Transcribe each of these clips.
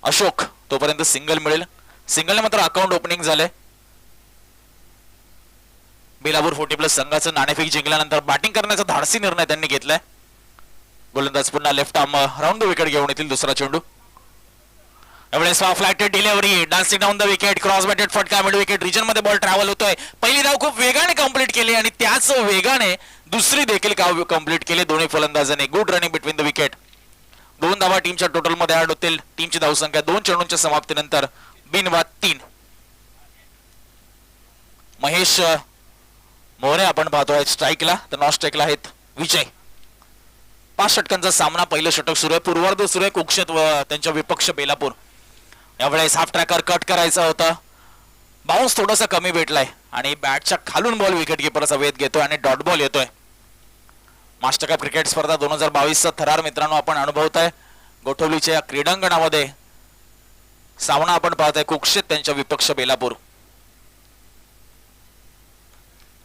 अशोक तोपर्यंत सिंगल मिळेल. सिंगलने मात्र अकाउंट ओपनिंग झाले. बेलापूर 40+ संघाचं नाणेफेक जिंकल्यानंतर बॅटिंग करण्याचा धाडसी निर्णय त्यांनी घेतलाय. गोलंदाज पुन्हा left arm round the wicket घेऊन येतील. दुसरा चेंडू यावेळेस flatted delivery dancing down the wicket cross batted फटका मिड विकेट रिजन मध्ये बॉल ट्रॅव्हल होतोय. पहिली धाव खूप वेगाने कंप्लीट केली आणि त्याच वेगाने दुसरी देखील कंप्लीट केली दोन्ही फलंदाजांनी. Good running between the wicket. 2 धावा टीमच्या टोटल मध्ये ऍड होतील. टीमची धावसंख्या 2 चेंडूंच्या समाप्तीनंतर बिनबाद 3. महेश मोरे आपण पाहतोय स्ट्राईकला, तर नॉन स्ट्राईकला आहेत विजय. 5 षटकांचा सामना. पहिलं षटक सुरू आहे. पूर्वार्ध सुरू आहे. कुक्षेत व त्यांच्या विपक्ष बेलापूर. यावेळेस हाफ ट्रॅकर कट करायचा होता. बाउन्स थोडासा कमी भेटलाय आणि बॅटच्या खालून बॉल विकेट किपरचा वेध घेतोय आणि डॉट बॉल येतोय. मास्टरकप क्रिकेट स्पर्धा 2022चा थरार मित्रांनो आपण अनुभवताय. गोठवलीच्या या क्रीडांगणामध्ये सामना आपण पाहताय कुक्षेत त्यांच्या विपक्ष बेलापूर.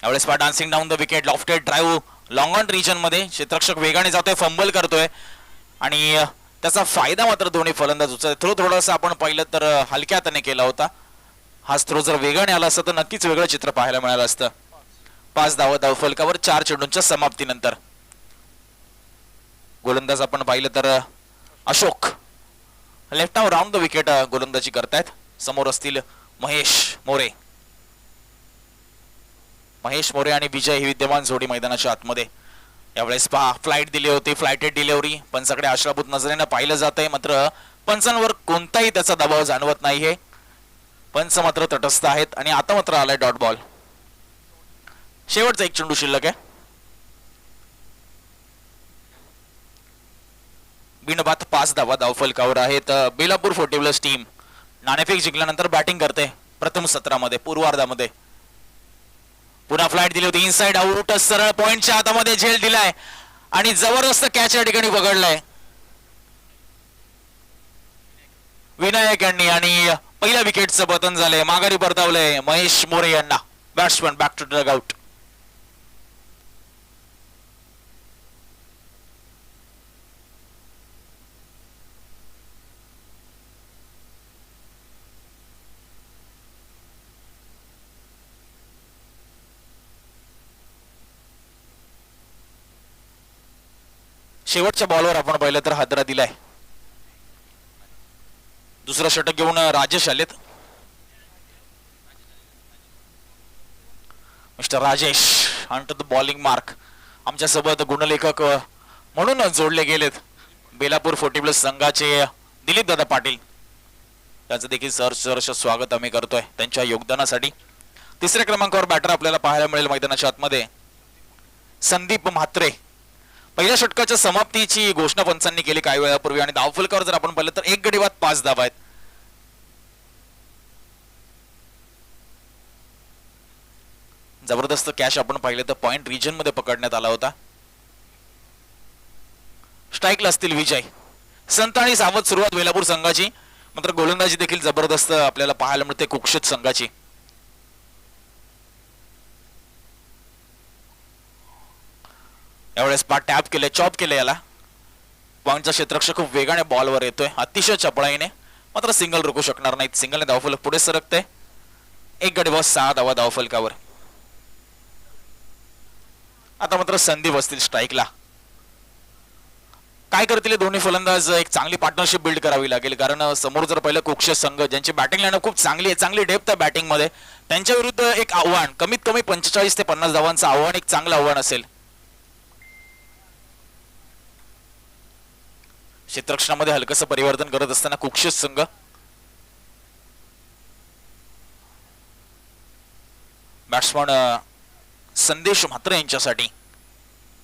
यावेळेस dancing down the wicket lofted drive long on region मध्ये. क्षेत्ररक्षक वेगाने जातोय, फंबल करतोय आणि त्याचा फायदा मात्र दोन्ही फलंदाज उचलत. थोडासा आपण पाहिलं तर हलक्या हाताने केला होता. हाच थ्रो जर वेगाने आला असता तर नक्कीच वेगळं चित्र पाहायला मिळालं असतं. 5 धावा धावफलकावर 4 चेंडूंच्या समाप्तीनंतर. गोलंदाज आपण पाहिलं तर Ashok left arm round the wicket गोलंदाजी करतायत. समोर असतील महेश मोरे. महेश मोरे आणि विजय ही विद्यमान जोडी मैदानाच्या आतमध्ये. यावेळेस फ्लाईट दिली होती, फ्लाइटेड डिलिव्हरी. पंचाकडे आश्राभूत नजरेने पाहिलं जात आहे, मात्र पंचांवर कोणताही त्याचा दबाव जाणवत नाहीये. पंच मात्र तटस्थ आहेत आणि आता मात्र आलाय डॉट बॉल. शेवटचा एक चेंडू शिल्लक आहे. बिनबाद 5 धावा धावफलकावर आहेत. बेलापूर 40+ टीम नाणेफेक जिंकल्यानंतर बॅटिंग करते प्रथम सत्रामध्ये पूर्वार्धामध्ये. पुन्हा फ्लाइट दिली होती इनसाइड आउट, सरळ पॉइंटच्या हातामध्ये झेल दिलाय आणि जबरदस्त कॅच या ठिकाणी पकडलाय विनायक यांनी आणि पहिल्या विकेटचं पतन झालंय. माघारी परतावलंय महेश मोरे यांना. Batsman back to dugout. शेवटच्या बॉलवर आपण पाहिलं तर हादरा दिलाय. दुसरं षटक घेऊन राजेश आलेत. Mister Rajesh on the bowling mark. आमच्या सोबत गुणलेखक म्हणून जोडले गेलेत बेलापूर 40+ संघाचे दिलीप दादा पाटील. त्याचं देखील सहर्ष स्वागत आम्ही करतोय त्यांच्या योगदानासाठी. तिसऱ्या क्रमांकावर बॅटर आपल्याला पाहायला मिळेल मैदानाच्या आतमध्ये संदीप म्हात्रे. पहिल्या षटकाच्या समाप्तीची घोषणा पंचांनी केली काही वेळापूर्वी आणि धावफलकावर जर आपण पाहिलं तर 1 गडी बाद 5 धावा आहेत. जबरदस्त कॅच आपण पाहिलं तर पॉइंट रिजन मध्ये पकडण्यात आला होता. स्ट्राईकला असतील विजय. संत आणि सावध सुरुवात बेलापूर संघाची, मात्र गोलंदाजी देखील जबरदस्त आपल्याला पाहायला मिळते कुक्षित संघाची. यावेळेस टॅप केले, चॉप केले याला. पॉइंटचा क्षेत्ररक्षक खूप वेगाने बॉलवर येतोय अतिशय चपळाईने, मात्र सिंगल रोखू शकणार नाहीत. सिंगलने धावफलक पुढे सरकते. 1 गडी बाद 6 धावा धावफलकावर. आता मात्र संदीप असतील स्ट्राईकला. काय करतील दोन्ही फलंदाज? एक चांगली पार्टनरशिप बिल्ड करावी लागेल, कारण समोर जर पहिलं कुक्षित संघ ज्यांची बॅटिंग लाईनअप खूप चांगली आहे, चांगली डेप्थ आहे बॅटिंग मध्ये, त्यांच्या विरुद्ध एक आव्हान कमीत कमी 45 ते 50 धावांचं आव्हान एक चांगलं आव्हान असेल. क्षेत्ररक्षणामध्ये हलकसं परिवर्तन करत असताना कुक्षित संघ. बॅट्समन संदेश म्हात्रे यांच्यासाठी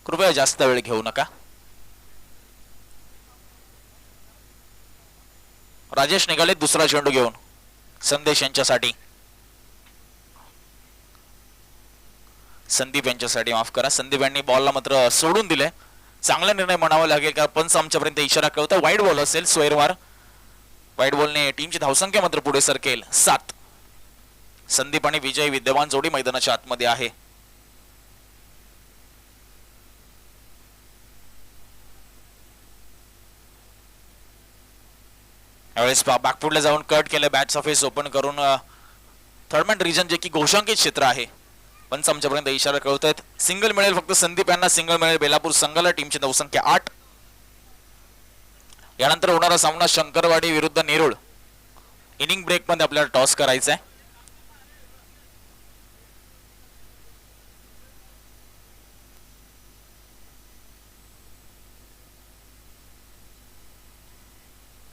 कृपया जास्त वेळ घेऊ नका. राजेश निघाले दुसरा चेंडू घेऊन संदेश यांच्यासाठी. संदीप यांच्यासाठी माफ करा. संदीप यांनी बॉलला मात्र सोडून दिले. चांगला निर्णय म्हणावा लागेल, कारण पंच आमच्यापर्यंत इशारा करता वाईड बॉल असेल स्क्वेअरवर. वाईड बॉलने टीमची धावसंख्या मात्र पुढे सरकेल 7. संदीप आणि विजय विद्यमान जोडी मैदानाच्या आतमध्ये आहे. यावेळेस बॅकफुटला जाऊन कट केलं, बॅटचा फेस ओपन करून थर्डमॅन रिजन जे की घोषांकित क्षेत्र आहे. पंच आमच्यापर्यंत इशारा कळवत आहेत. सिंगल मिळेल फक्त संदीप यांना, सिंगल मिळेल बेलापूर संघाला. टीमची धावसंख्या 8. यानंतर होणारा सामना शंकरवाडी विरुद्ध नेरुळ. इनिंग ब्रेक मध्ये आपल्याला टॉस करायचा आहे.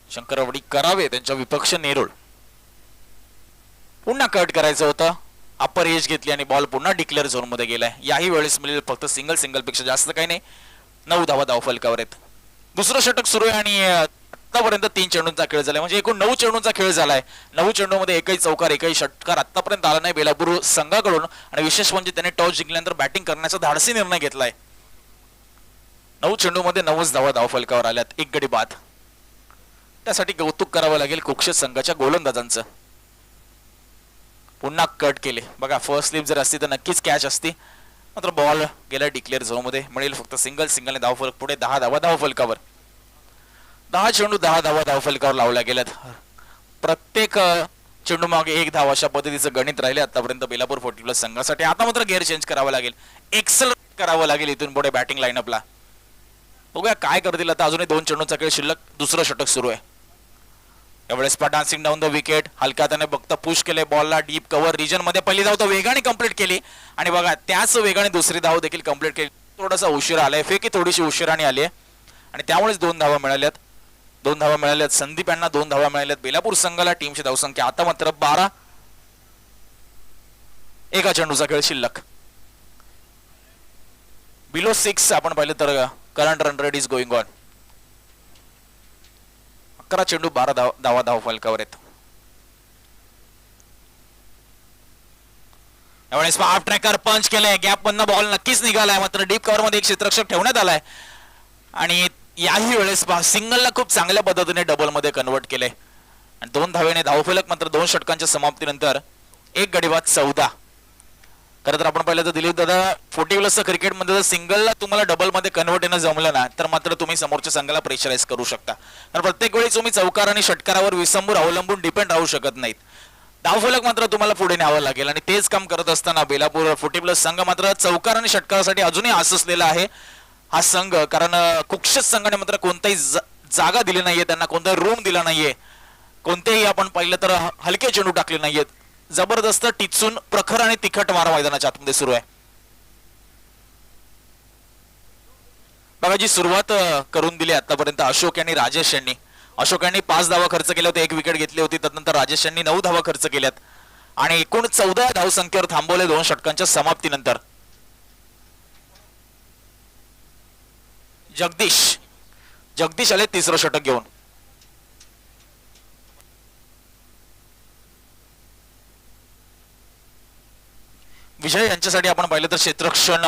शंकरवाडी करावे त्यांच्या विपक्ष नेरुळ. पुन्हा कट करायचं होतं, अप्पर एज घेतली आणि बॉल पुन्हा डिक्लेअर झोन मध्ये गेलाय. याही वेळेस मिळेल फक्त सिंगल पेक्षा जास्त काही नाही. 9 धावा धावफलकावर आहेत. दुसरं षटक सुरू आहे आणि आतापर्यंत 3 चेंडूंचा खेळ झालाय, म्हणजे एकूण 9 चेंडूंचा खेळ झालाय. 9 चेंडूमध्ये एकही चौकार एकही षटकार आतापर्यंत आला नाही बेलापूर संघाकडून. आणि विशेष म्हणजे त्याने टॉस जिंकल्यानंतर बॅटिंग करण्याचा धाडसी निर्णय घेतलाय. 9 चेंडूमध्ये 9 धावा धावफलकावर आल्यात, 1 गडी बाद. त्यासाठी कौतुक करावं लागेल कुक्षित संघाच्या गोलंदाजांचं. पुन्हा कट केले बघा, फर्स्ट स्लिप जर असती तर नक्कीच कॅच असती, मात्र बॉल गेला डिक्लेअर झोन मध्ये. मिळेल फक्त सिंगल धावफलक पुढे 10 धावा धावफलकावर. 10 चेंडू 10 धावा धावफलकावर लावल्या गेल्यात. प्रत्येक चेंडू मागे 1 धाव अशा पद्धतीचं गणित राहिले आतापर्यंत बेलापूर 40+ संघासाठी. आता मात्र गेअर चेंज करावा लागेल, एक्सलरेट करावं लागेल इथून पुढे बॅटिंग लाईनअपला. बघूया काय करतील आता. अजूनही 2 चेंडूंचा खेळ शिल्लक, दुसरं षटक सुरू आहे. यावेळेस डान्सिंग डाऊन द विकेट, हलक्या त्याने बघता पुश केले बॉलला डीप कव्हर रिजन मध्ये. पहिली धाव तर वेगाने कंप्लीट केली आणि बघा त्याच वेगाने दुसरी धाव देखील कंप्लीट केली. थोडासा उशिरा आलाय, फेकी थोडीशी उशिराने आली आहे आणि त्यामुळेच 2 धावा मिळाल्यात. 2 धावा मिळाल्यात संदीप यांना, 2 धावा मिळाल्यात बेलापूर संघाला. टीमची धावसंख्या आता मात्र 12. एका चेंडूचा खेळ शिल्लक. बिलो 6 आपण पाहिलं तर current run rate is going on. 11 चेंडू 12 धावा धावफलकावर आहेत. यावेळेस हाफ ट्रॅकर पंच केलाय, गॅप मधनं बॉल नक्कीच निघालाय, मात्र डीप कव्हर मध्ये एक क्षेत्ररक्षक ठेवण्यात आलाय आणि याही वेळेस सिंगलला खूप चांगल्या पद्धतीने डबल मध्ये कन्वर्ट केलंय आणि 2 धावेने धावफलक. मात्र 2 षटकांच्या समाप्तीनंतर 1 गडी बाद 14. खरं तर आपण पाहिलं तर दिलीप दादा 40+ क्रिकेटमध्ये जर सिंगलला तुम्हाला डबल मध्ये कन्वर्ट येणं जमलं ना तर मात्र तुम्ही समोरच्या संघाला प्रेशराईज करू शकता. कारण प्रत्येक वेळी तुम्ही चौकार आणि षटकारावर विसंबूर अवलंबून डिपेंड राहू शकत नाहीत. धावफलक मात्र तुम्हाला पुढे न्यावं लागेल आणि तेच काम करत असताना बेलापूर 40+ संघ मात्र चौकार आणि षटकारासाठी अजूनही आससलेला आहे हा संघ. कारण कुक्षित संघाने मात्र कोणताही जागा दिली नाहीये, त्यांना कोणताही रूम दिला नाहीये, कोणतेही आपण पाहिलं तर हलके चेंडू टाकले नाहीयेत. जबरदस्त टिचून प्रखर आणि तिखट मारा मैदानाच्या आतमध्ये सुरू आहे. बघा जी सुरुवात करून दिली आतापर्यंत अशोक यांनी, राजेश यांनी. अशोक यांनी 5 धावा खर्च केल्या होत्या, 1 विकेट घेतली होती. त्यानंतर राजेश यांनी 9 धावा खर्च केल्यात आणि एकूण 14 धावसंख्येवर थांबवले 2 षटकांच्या समाप्तीनंतर. जगदीश आले तिसरं षटक घेऊन. विजय यांच्यासाठी आपण पाहिलं तर क्षेत्ररक्षण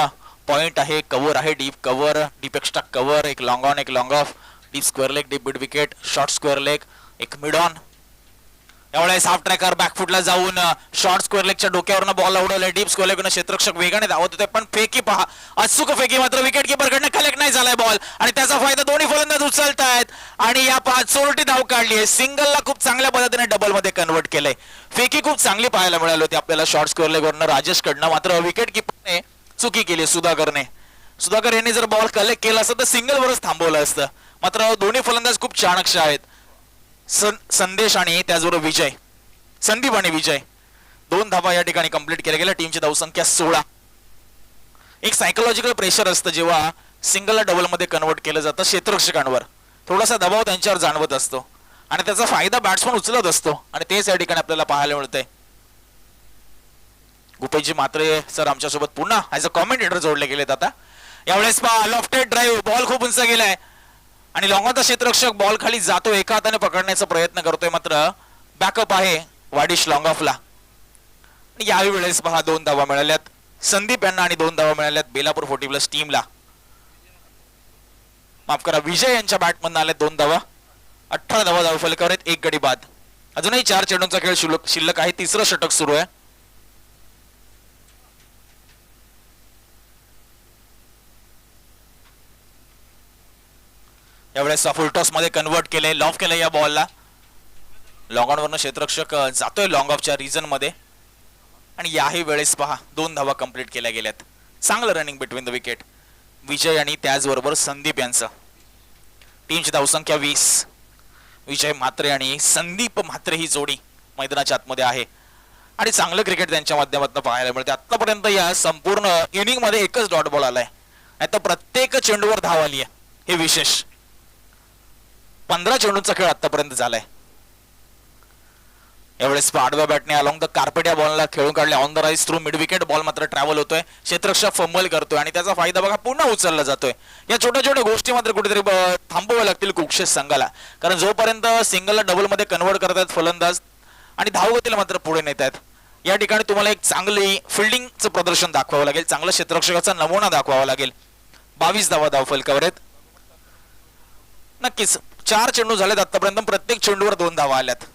पॉइंट आहे, कव्हर आहे, deep cover, deep extra cover, एक लॉंग ऑन एक long off, deep square leg, deep mid wicket, short square leg, एक मिड ऑन. यावेळेस हाफ ट्रॅकर बॅकफुटला जाऊन शॉर्ट स्क्वेअर लेगच्या डोक्यावरनं बॉल उडवलाय. डीप स्क्वेअर लेगनं क्षेत्ररक्षक वेगाने धावत होते पण फेकी पहा, अचूक फेकी मात्र विकेट किपरकडनं कलेक्ट नाही झालाय बॉल आणि त्याचा फायदा दोन्ही फलंदाज उचलतायत आणि या 5 चोरटी धाव काढली आहे. सिंगलला खूप चांगल्या पद्धतीने डबल मध्ये कन्वर्ट केलंय. फेकी खूप चांगली पाहायला मिळाली होती आपल्याला शॉर्ट स्क्वेअर लेगवरनं राजेशकडनं, मात्र विकेट किपरने चुकी केली सुधाकर यांनी जर बॉल कलेक्ट केला असतं तर सिंगल वरच थांबवलं असतं. मात्र दोन्ही फलंदाज खूप चाणक्ष आहेत, संदेश आणि त्याचबरोबर संदीप आणि विजय. 2 धावा या ठिकाणी कंप्लीट केल्या गेल्या. टीमची धावसंख्या 16. एक सायकोलॉजिकल प्रेशर असतं जेव्हा सिंगलला डबल मध्ये कन्वर्ट केलं जातं. क्षेत्ररक्षकांवर थोडासा दबाव त्यांच्यावर जाणवत असतो आणि त्याचा फायदा बॅट्समन उचलत असतो आणि तेच या ठिकाणी आपल्याला पाहायला मिळतंय. गुपेजी मात्रे सर आमच्यासोबत पुन्हा ऍज अ कॉमेंटेटर जोडले गेलेत. आता यावेळेस लॉफ्टेड ड्राईव्ह, बॉल खूप उंच गेलाय आणि लॉंगॉनचा क्षेत्ररक्षक बॉल खाली जातो, एका हाताने पकडण्याचा प्रयत्न करतोय, मात्र बॅकअप आहे वाडिश लॉंग ऑफला. याही वेळेस 2 धावा मिळाल्यात संदीप यांना आणि 2 धावा मिळाल्यात बेलापूर 40+ टीमला. माफ करा, विजय यांच्या बॅटमधून आल्यात 2 धावा. 18 धावा धावफलकावर आहेत, 1 गडी बाद. अजूनही 4 चेंडूंचा खेळ शिल्लक आहे. तिसरं षटक सुरू आहे. यावेळेस फुल टॉस मध्ये कन्वर्ट केले, लॉफ केलं या बॉलला लॉंग ऑन वरनं क्षेत्ररक्षक जातोय लॉंग ऑफच्या रिजन मध्ये आणि याही वेळेस पहा 2 धावा कंप्लीट केल्या गेल्यात. चांगलं रनिंग बिटवीन द विकेट विजय आणि त्याचबरोबर संदीप यांचं. टीमची धावसंख्या 20. विजय म्हात्रे आणि संदीप म्हात्रे ही जोडी मैदानाच्या आतमध्ये आहे आणि चांगलं क्रिकेट त्यांच्या माध्यमातून पाहायला मिळते. आतापर्यंत या संपूर्ण इनिंग मध्ये एकच डॉट बॉल आलाय, आता प्रत्येक चेंडूवर धाव आली आहे, हे विशेष. 15 चेंडूंचा खेळ आतापर्यंत झालाय. यावेळेस आडव्या बॅटने अलॉंग द कार्पेट या बॉलला खेळून काढले on the rise through mid wicket. Ball मात्र ट्रॅव्हल होतोय, क्षेत्ररक्षक फंबल करतोय आणि त्याचा फायदा बघा पुन्हा उचलला जातोय. या छोट्या छोट्या गोष्टी मात्र कुठेतरी थांबवाव्या लागतील कुक्षेस संघाला, कारण जोपर्यंत सिंगलला डबल मध्ये कन्वर्ट करतात फलंदाज आणि धावगतीला मात्र पुढे नेत आहेत, या ठिकाणी तुम्हाला एक चांगली फिल्डिंगचं प्रदर्शन दाखवावं लागेल, चांगला क्षेत्ररक्षकाचा नमुना दाखवावा लागेल. 22 धावा धावफलकावर आहेत. नक्कीच 4 चेंडू झालेत आतापर्यंत, प्रत्येक चेंडूवर 2 धावा आल्यात.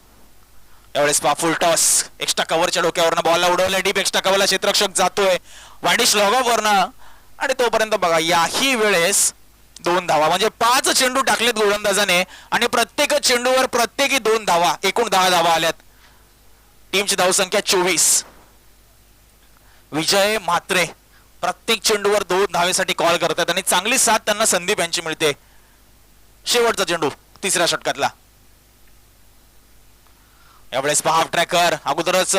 यावेळेस फुल टॉस एक्स्ट्रा कव्हरच्या डोक्यावरनं बॉलला उडवलं, डीप एक्स्ट्रा कव्हरला क्षेत्ररक्षक जातोय वाईडिश लॉग ऑफ वरनं आणि तोपर्यंत बघा याही वेळेस 2 धावा, म्हणजे 5 चेंडू टाकलेत गोलंदाजाने आणि प्रत्येक चेंडूवर प्रत्येकी 2 धावा, एकूण 10 धावा आल्यात. टीमची धावसंख्या 24. विजय म्हात्रे प्रत्येक चेंडूवर 2 धावेसाठी कॉल करतात आणि चांगली साथ त्यांना संदीप यांची मिळते. शेवटचा चेंडू 3ऱ्या षटकातला. यावेळेस हाफ ट्रॅकर अगोदरच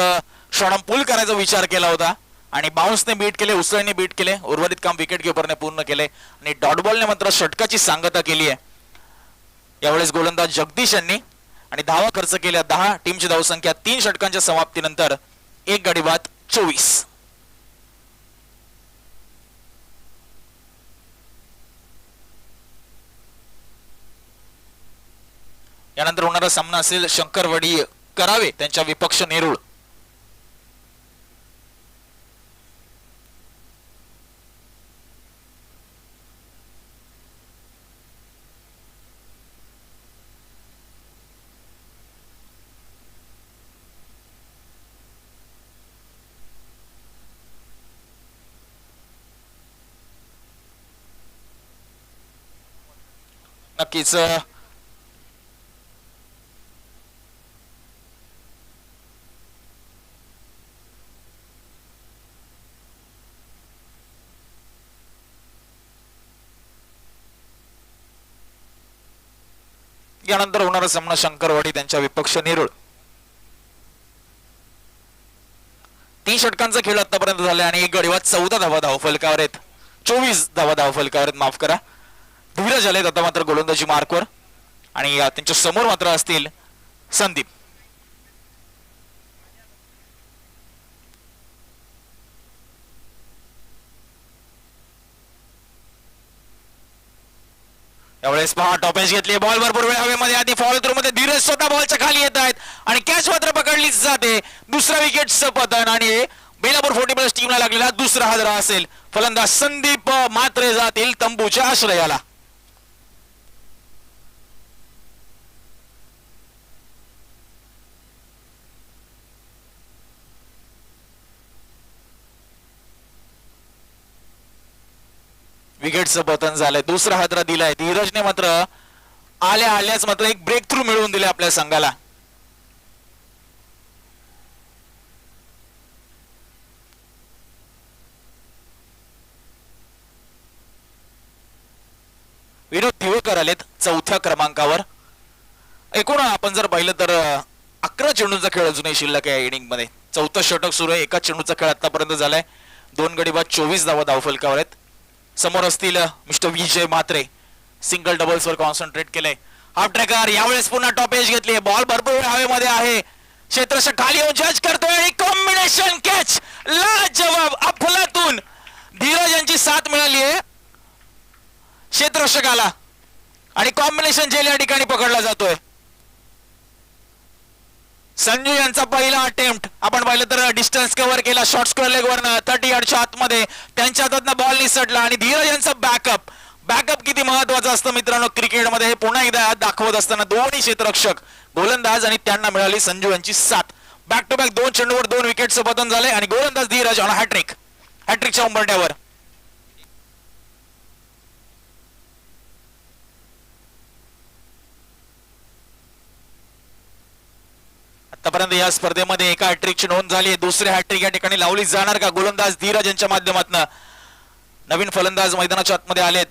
शॉर्ट पुल करायचा विचार केला होता आणि बाउन्सने बीट केले, उसळीने बीट केले, उर्वरित काम विकेट किपरने पूर्ण केले आणि डॉट बॉलने मात्र षटकाची सांगता केली आहे. यावेळेस गोलंदाज जगदीश यांनी आणि धावा खर्च केल्या 10. टीमची धावसंख्या 3 षटकांच्या समाप्तीनंतर 1 गडी बाद 24. यानंतर होणारा सामना असेल शंकरवाडी करावे त्यांच्या विपक्ष नेरुळ. नक्कीच यानंतर होणारा सामना शंकरवाडी त्यांच्या विपक्ष नेरुळ. 3 षटकांचा खेळ आतापर्यंत झाला आणि 1 गडी बाद 14 धावा धावफलकावर आहेत. 24 धावा धावफलकावर आहेत, माफ करा. धीरज आलेत आता मात्र गोलंदाजी मार्कवर आणि त्यांच्या समोर मात्र असतील संदीप. यावेळेस पहा टॉपेज घेतली, बॉल भरपूर वेळ हवेमध्ये, आधी फॉलो थ्रू मध्ये धीरज स्वतः बॉलच्या खाली येत आहेत आणि कॅच मात्र पकडलीच जाते. दुसरा विकेटचं पतन आणि बेलापूर 40+ टीमला लागलेला दुसरा हादरा असेल. फलंदाज संदीप मात्रे जातील तंबूच्या आश्रयाला. विकेटचं पतन झालंय, दुसरा हादरा दिलाय. धीरजने मात्र आल्याच मात्र एक ब्रेक थ्रू मिळवून दिले आपल्या संघाला. विनोद दिवेकर आलेत 4थ्या क्रमांकावर. एकूण आपण जर पाहिलं तर 11 चेंडूंचा खेळ अजूनही शिल्लक आहे इनिंग मध्ये. 4थं षटक सुरू आहे, 1 चेंडूचा खेळ आतापर्यंत झालाय. 2 गडी बाद 24 धावा धावफलकावर आहेत. समोर असतील मिस्टर विजय म्हात्रे, सिंगल डबल्स वर कॉन्सन्ट्रेट केलंय. हाफ ट्रॅकर यावेळेस पुन्हा टॉपेज घेतली, बॉल भरपूर हवेमध्ये आहे, क्षेत्ररक्षक खाली येऊन जज करतोय आणि कॉम्बिनेशन कॅच लाजवाब अफलातून. धीरज यांची साथ मिळाली आहे क्षेत्ररक्षकाला आणि कॉम्बिनेशन जेल या ठिकाणी पकडला जातोय. संजू यांचा पहिला अटेम्प्ट आपण पाहिलं तर डिस्टन्स कव्हर केला शॉर्ट स्क्वेअर लेग वरनं 30 यार्डच्या आतमध्ये, त्यांच्या हातातनं बॉल निसटला आणि धीरज यांचा बॅकअप किती महत्वाचं असतं मित्रांनो क्रिकेटमध्ये हे पुन्हा एकदा दाखवत असताना दोन्ही क्षेत्ररक्षक गोलंदाज आणि त्यांना मिळाली संजू यांची साथ. बॅक टू बॅक 2 चेंडूवर 2 विकेटचं पतन झाले आणि गोलंदाज धीरज ऑन हॅट्रिकच्या उंबरठ्यावर. आतापर्यंत या स्पर्धेमध्ये एका हॅट्रिकची नोंद झाली. दुसरी हॅट्रिक या ठिकाणी लावली जाणार का? गोलंदाज धीरज यांच्या माध्यमातून. नवीन फलंदाज मैदानाच्या आतमध्ये आलेत.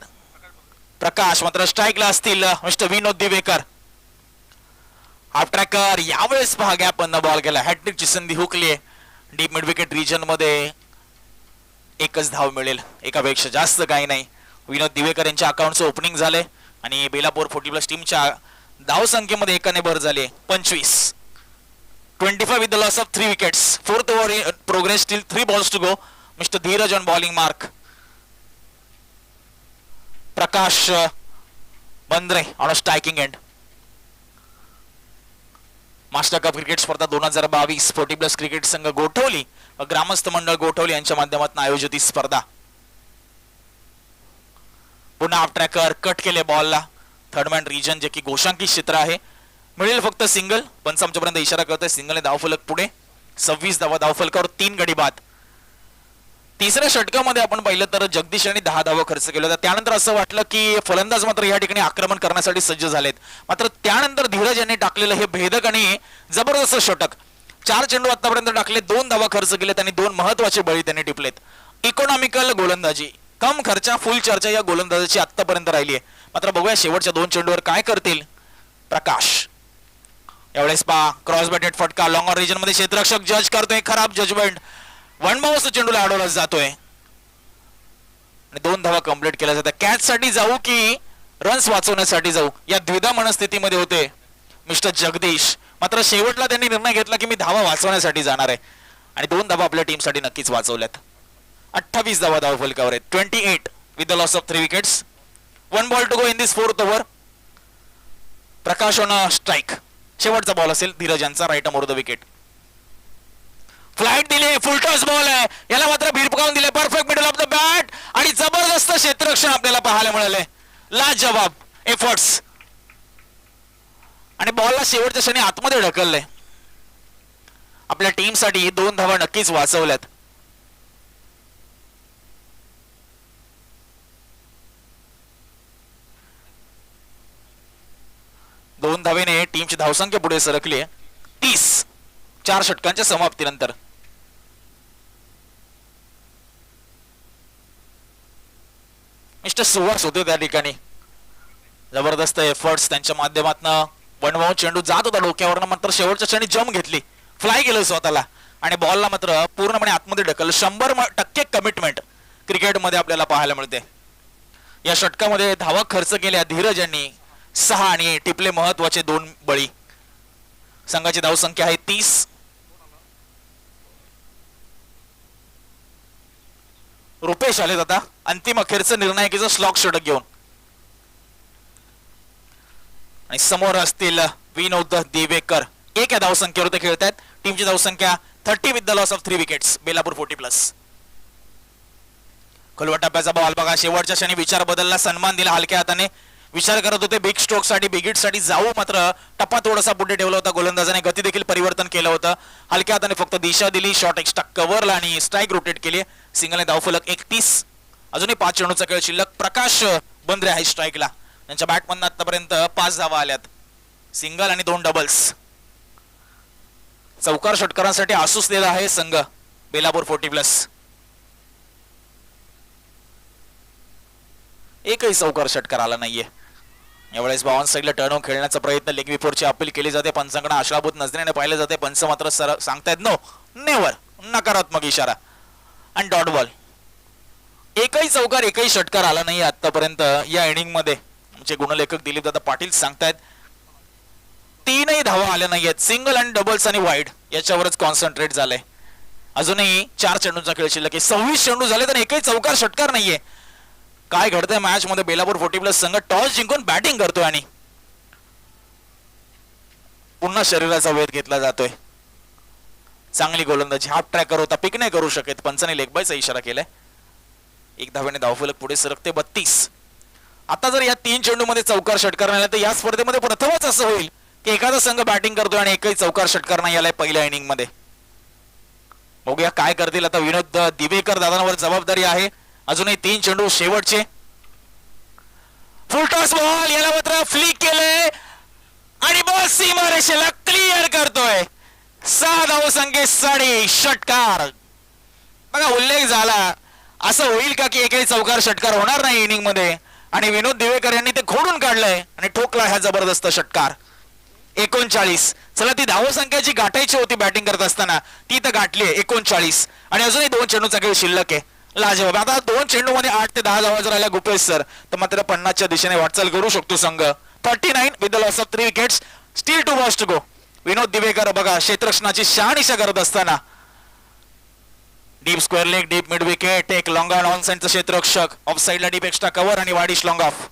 प्रकाश मात्र स्ट्राईकला असतील. मिस्टर विनोद दिवेकर. हाफ ट्रॅकर यावेळेस पहा गॅप बॉल गेला. हॅट्रिकची संधी हुकली. डीप मिड विकेट रिजन मध्ये एकच धाव मिळेल, एकापेक्षा जास्त काही नाही. विनोद दिवेकर यांच्या अकाउंटचं ओपनिंग झाले आणि बेलापूर 40+ टीमच्या धाव संख्येमध्ये एकाने भर झाली. 25 with the loss of 3 wickets. Fourth over progress, still 3 balls to go. Mister Dheeraj on bowling mark. Prakash Bandre on striking end. Master cup cricket स्पर्धा 2022 40+ क्रिकेट संघ गोठवली, ग्रामस्थ मंडळ गोठवली यांच्या माध्यमातून आयोजित ही स्पर्धा. पुन्हा हाफ ट्रॅकर कट केले बॉलला. थर्ड मॅन रिजन जे की घोषांकित क्षेत्र आहे, मिळेल फक्त सिंगल. पंच आमच्यापर्यंत इशारा करतोय सिंगलने धावफलक पुढे. 26 धावा धावफलकावर 3 गडी बाद. तिसऱ्या षटकामध्ये आपण पाहिलं तर जगदीश यांनी 10 धावा खर्च केला होता. त्यानंतर असं वाटलं की फलंदाज मात्र या ठिकाणी आक्रमण करण्यासाठी सज्ज झालेत. मात्र त्यानंतर धीरज यांनी टाकलेलं हे भेदक आणि जबरदस्त षटक. 4 चेंडू आतापर्यंत टाकले, 2 धावा खर्च केले आणि 2 महत्वाचे बळी त्यांनी टिपलेत. इकॉनॉमिकल गोलंदाजी, कम खर्चा फुल चर्चा या गोलंदाजाची आतापर्यंत राहिली आहे. मात्र बघूया शेवटच्या 2 चेंडूवर काय करतील प्रकाश. यावेळेस पहा क्रॉस बॅटेड फटका लॉंग ऑन रिजन मध्ये क्षेत्ररक्षक जज करतोय, खराब जजमेंट. 1 बाउन्स चेंडूला अडवला जातोय आणि 2 धावा कंप्लीट केल्या जातात. कॅच साठी जाऊ की रन्स वाचवण्यासाठी जाऊ या द्विधा मनस्थितीमध्ये होते मिस्टर जगदीश. मात्र शेवटला त्यांनी निर्णय घेतला की मी धावा वाचवण्यासाठी जाणार आहे आणि 2 धावा आपल्या टीमसाठी नक्कीच वाचवल्यात. 28 धावा धावफलकावर आहेत. 28 with the loss of 3 wickets. 1 ball to go in this 4th over. Prakash on strike. शेवटचा बॉल असेल धीरज यांचा, right arm over the wicket. Flight दिली, फुल टॉस बॉल आहे, याला मात्र भिरपकावून दिले. Perfect middle of the bat आणि जबरदस्त क्षेत्ररक्षण आपल्याला पाहायला मिळाले. लाजवाब एफर्ट्स आणि बॉलला शेवटच्या क्षणी आतमध्ये ढकलले. आपल्या टीमसाठी 2 धावा नक्कीच वाचवल्यात. दोन धावेने टीमची धावसंख्या पुढे सरकली आहे 30 4 षटकांच्या समाप्तीनंतर. मिस्टर सुहास होते त्या ठिकाणी. जबरदस्त एफर्ट्स त्यांच्या माध्यमातून. 1 बाउंस चेंडू जात होता डोक्यावरनं, मात्र शेवटच्या क्षणी जम घेतली, फ्लाय गेलं स्वतःला आणि बॉलला मात्र पूर्णपणे आतमध्ये ढकललं. 100% कमिटमेंट क्रिकेटमध्ये आपल्याला पाहायला मिळते. या षटकामध्ये धावा खर्च केल्या धीरज यांनी 6 आणि टिपले महत्वाचे 2 बळी. संघाची धावसंख्या आहे 30. रुपेश आलेत आता अंतिम अखेरचं निर्णायकीचं स्लॉक षटक घेऊन आणि समोर असतील विनोद दिवेकर. 1 या धावसंख्येवर ते खेळतात. टीमची धावसंख्या 30 with the loss of 3 wickets. Belapur 40+. खोलवा टप्प्याचा बॉल बघा, शेवटच्या क्षणी विचार बदलला, सन्मान दिला हलक्या हाताने. विचार करत होते बिग स्ट्रोक साठी, बिग हिट साठी जाऊ, मात्र टप्पा थोडासा पुढे ठेवला होता. गोलंदाजाने गती देखील परिवर्तन केलं होतं. हलक्या हाताने फक्त दिशा दिली, शॉट एक्स्ट्रा कव्हरला आणि स्ट्राईक रोटेट केली. सिंगलने धावफलक 31. अजूनही 5 चेंडूचा खेळ शिल्लक. प्रकाश बंद्रे आहे स्ट्राईकला. त्यांच्या बॅटमधून आतापर्यंत 5 धावा आल्यात, सिंगल आणि 2 डबल्स. चौकार षटकारांसाठी आसुसलेला आहे संघ बेलापूर 40+. एकही चौकार षटकार आला नाहीये. यावेळेस बाउन्स साईडला टर्न खेळण्याचा प्रयत्न, लेग बिफोरची अपील केली जाते. पंचांकडे आशाभूत नजरेने पाहिले जाते. पंच मात्र सांगतायत नो, नेवर, नकारात्मक इशारा आणि डॉट बॉल. एकही चौकार एकही षटकार आला नाही आतापर्यंत या इनिंग मध्ये. आमचे गुणलेखक दिलीप दादा पाटील सांगतायत 3ही धावा आल्या नाहीयेत. सिंगल आणि डबल्स आणि वाईड याच्यावरच कॉन्सन्ट्रेट झालंय. अजूनही 4 चेंडूचा खेळ शिल्लक आहे. 26 चेंडू झाले तर एकही चौकार षटकार नाहीये. काय घडतंय मॅच मध्ये? बेलापूर 40+ संघ टॉस जिंकून बॅटिंग करतोय आणि पुन्हा शरीराचा वेध घेतला जातोय. चांगली गोलंदाजी. हाफ ट्रॅकर होता, पिक नाही करू शकत. पंचाने लेग बायचा इशारा केलाय. 1 धावेने धावफलक पुढे सरकते 32. आता जर या 3 चेंडू मध्ये चौकार षटकार नाही तर या स्पर्धेमध्ये प्रथमच असं होईल की एखादा संघ बॅटिंग करतोय आणि एकही चौकार षटकार नाही आलाय पहिल्या इनिंग मध्ये. बघूया काय करतील आता. विनोद दिवेकर दादांवर जबाबदारी आहे. अजूनही 3 चेंडू शेवटचे. फुल टॉस बॉल, याला मात्र फ्लिक केले आणि बॉल सीमारेषेला क्लिअर करतोय. 6 धावसंख्ये 60 षटकार. बघा उल्लेख झाला, असं होईल का की एकही चौकार षटकार होणार नाही इनिंग मध्ये, आणि विनोद दिवेकर यांनी ते खोडून काढलंय आणि ठोकला हा जबरदस्त षटकार. 39. चला ती धावसंख्याची गाठायची होती बॅटिंग करत असताना, ती तर गाठली 39, आणि अजूनही 2 चेंडूचा खेळ शिल्लक आहे. लाजवाब. आता 2 चेंडू मध्ये 8 ते 10 धावा जर आल्या गुपेश सर, तर मात्र 50च्या दिशेने वाटचाल करू शकतो संघ. 39 with the loss of 3 wickets, still 2 balls to go. Vinod Divekar बघा क्षेत्ररक्षणाची शहानिशा करत असताना, deep square leg, deep mid wicket, एक लॉंग ऑन ऑन साइडचा क्षेत्ररक्षक, ऑफ साइडला डीप एक्स्ट्रा कव्हर आणि वाडिश लॉंग ऑफ.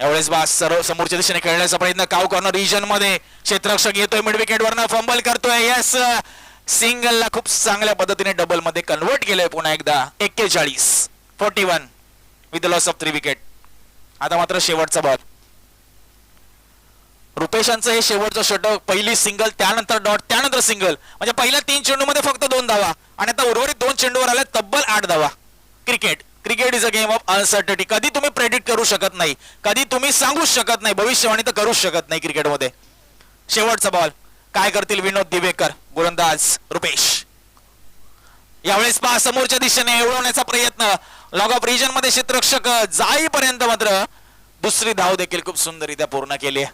यावेळेस बास सर्व समोरच्या दिशेने खेळण्याचा प्रयत्न, काव कॉर्नर रिजन मध्ये क्षेत्ररक्षक येतोय, मिड विकेट वरनं फंबल करतोय. यस, सिंगलला खूप चांगल्या पद्धतीने डबल मध्ये कन्वर्ट केलंय पुन्हा एकदा. 41 with the loss of 3 wicket. आता मात्र शेवटचा बॉल. रुपेशांचं हे शेवटचं षटक, पहिली सिंगल, त्यानंतर डॉट, त्यानंतर सिंगल, म्हणजे पहिल्या 3 चेंडू मध्ये फक्त 2 धावा, आणि आता उर्वरित 2 चेंडूवर आल्या तब्बल 8 धावा. Cricket is a game of uncertainty. कधी तुम्ही प्रेडिक्ट करू शकत नाही, कधी तुम्ही सांगूच शकत नाही, भविष्यवाणी तर करूच शकत नाही क्रिकेटमध्ये. शेवटचा बॉल, काय करतील विनोद दिवेकर, गोलंदाज रुपेश. यावेळेस पहा समोरच्या दिशेने उडवण्याचा प्रयत्न, लॉग ऑफ रिजन मध्ये क्षेत्ररक्षक जाईपर्यंत मात्र दुसरी धाव देखील खूप सुंदररित्या पूर्ण केली.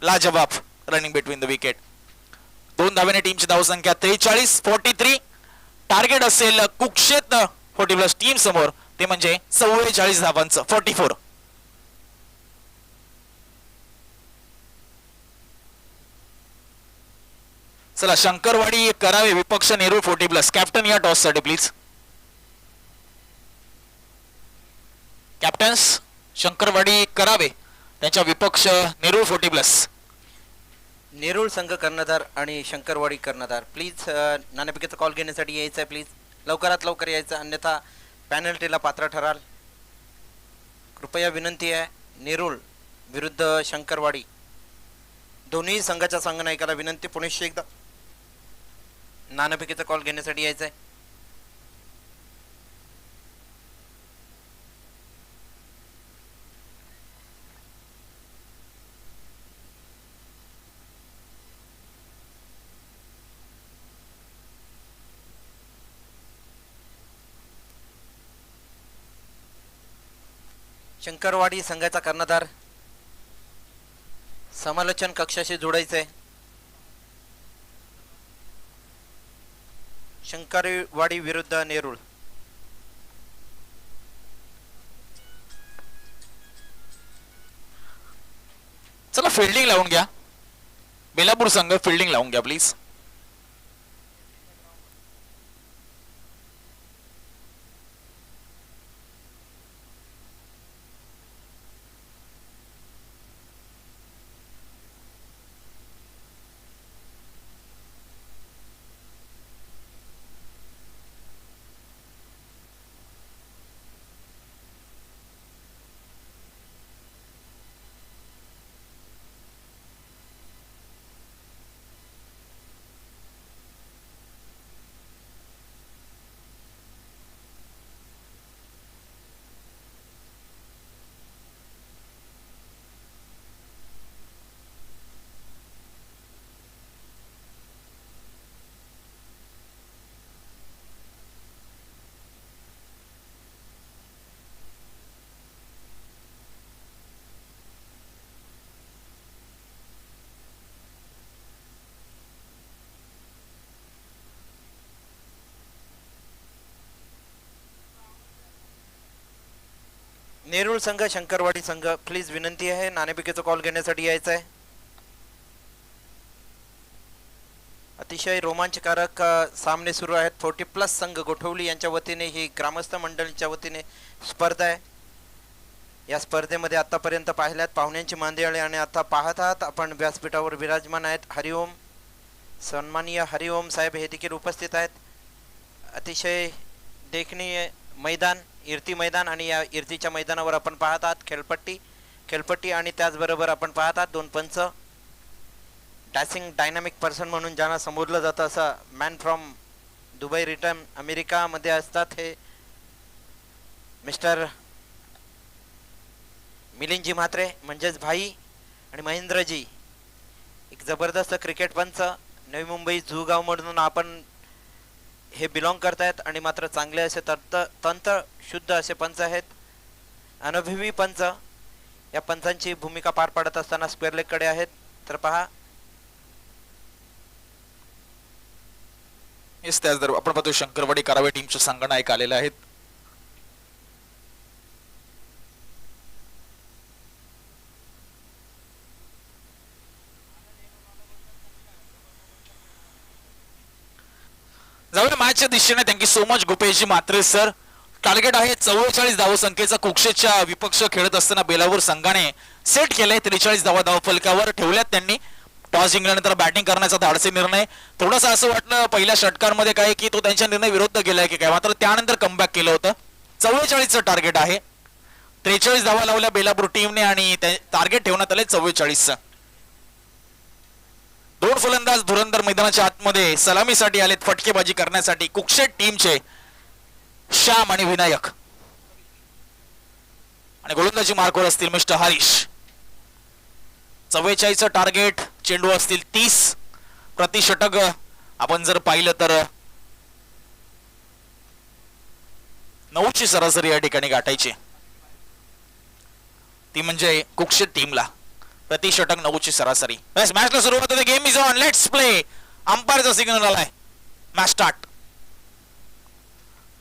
लाजवाब रनिंग बिटवीन द विकेट. 2 धावेने टीमची धावसंख्या 43. 43 टार्गेट असेल कुक्षेत 40+ टीम समोर, ते म्हणजे 44 धावांचं. 44. चला शंकरवाडी करावे विपक्ष नेहरू 40+. कॅप्टन या टॉस साठी प्लीज. कॅप्टन्स शंकरवाडी करावे, त्यांच्या विपक्ष नेहरू 40+. नेरूळ संघ कर्णधार आणि शंकरवाडी कर्णधार, प्लीज नाणेफेकीचा कॉल घेण्यासाठी यायचं आहे. प्लीज लवकरात लवकर यायचं, अन्यथा पॅनल्टीला पात्र ठराल. कृपया विनंती आहे. नेरूळ विरुद्ध शंकरवाडी, दोन्ही संघाच्या संघनायकाला विनंती, पुनश्च एकदा नाणेफेकीचा कॉल घेण्यासाठी यायचं आहे. शंकरवाडी संघाचा कर्णधार समालोचन कक्षाशी जोडायचंय. शंकरवाडी विरुद्ध नेरूळ. चला फिल्डिंग लावून घ्या, बेलापूर संघ फिल्डिंग लावून घ्या प्लीज. नेरूळ संघ शंकरवाडी संघ, प्लीज विनंती आहे नाणेफेकीचा कॉल घेण्यासाठी यायचं आहे. अतिशय रोमांचकारक सामने सुरू आहेत. 40+ संघ गोठवली यांच्या वतीने ही ग्रामस्थ मंडळींच्या वतीने स्पर्धा आहे. या स्पर्धेमध्ये आतापर्यंत पाहिल्यात पाहुण्यांची मांदियाळी, आणि आता पाहत आहात आपण व्यासपीठावर विराजमान आहेत हरिओम, सन्माननीय हरिओम साहेब हे देखील उपस्थित आहेत. अतिशय देखणीय मैदान, इर्ती मैदान, आणि या इर्तीच्या मैदानावर आपण पाहत आहात खेळपट्टी आणि त्याचबरोबर आपण पाहत आहात 2 पंच. डॅसिंग डायनामिक पर्सन म्हणून ज्यांना संबोधलं जातं, असं मॅन फ्रॉम दुबई रिटर्न अमेरिकामध्ये असतात हे मिस्टर मिलिंदजी म्हात्रे म्हणजेच भाई, आणि महेंद्रजी एक जबरदस्त क्रिकेट पंच नवी मुंबई जुगाव म्हणून आपण हे बिलॉंग करतायत आणि मात्र चांगले असे तंत्र शुद्ध असे पंच आहेत. अनुभवी पंच या पंचांची भूमिका पार पाडत असताना स्क्वेअर लेग कडे आहेत. तर पहा त्याच दर आपण पाहतो शंकरवाडी कारावे टीमचे संघनायक आलेले आहेत. जाऊया मॅचच्या दिशेने. Thank you so much Gopesh ji Mhatre sir. Target आहे 44 धावसंख्येचा. कुक्षेच्या विपक्ष खेळत असताना बेलापूर संघाने सेट केलंय 43 धावा फलकावर ठेवल्यात त्यांनी. टॉस जिंकल्यानंतर बॅटिंग करण्याचा धाडसी निर्णय. थोडंसं असं वाटलं पहिल्या षटकांमध्ये काय की तो त्यांच्या निर्णय विरुद्ध गेलाय की काय, मात्र त्यानंतर कमबॅक केलं होतं. 44चं टार्गेट आहे. 43 धावा लावल्या बेलापूर टीमने आणि टार्गेट ठेवण्यात आले 44चं. दोन फलंदाज धुरंधर मैदानाच्या आतमध्ये सलामीसाठी आलेत फटकेबाजी करण्यासाठी कुक्षेट टीमचे श्याम आणि विनायक. आणि गोलंदाजी मार्कवर असतील मिस्टर हरीश. 44चं टार्गेट. चेंडू असतील 30 प्रति षटक. आपण जर पाहिलं तर 9ची सरासरी या ठिकाणी गाठायची, ती म्हणजे कुक्षेट टीमला प्रति षटक 9ची सरासरी. मॅचला सुरुवात होते. Game is on, let's play. अंपायरचा सिग्नल आलाय. Match start.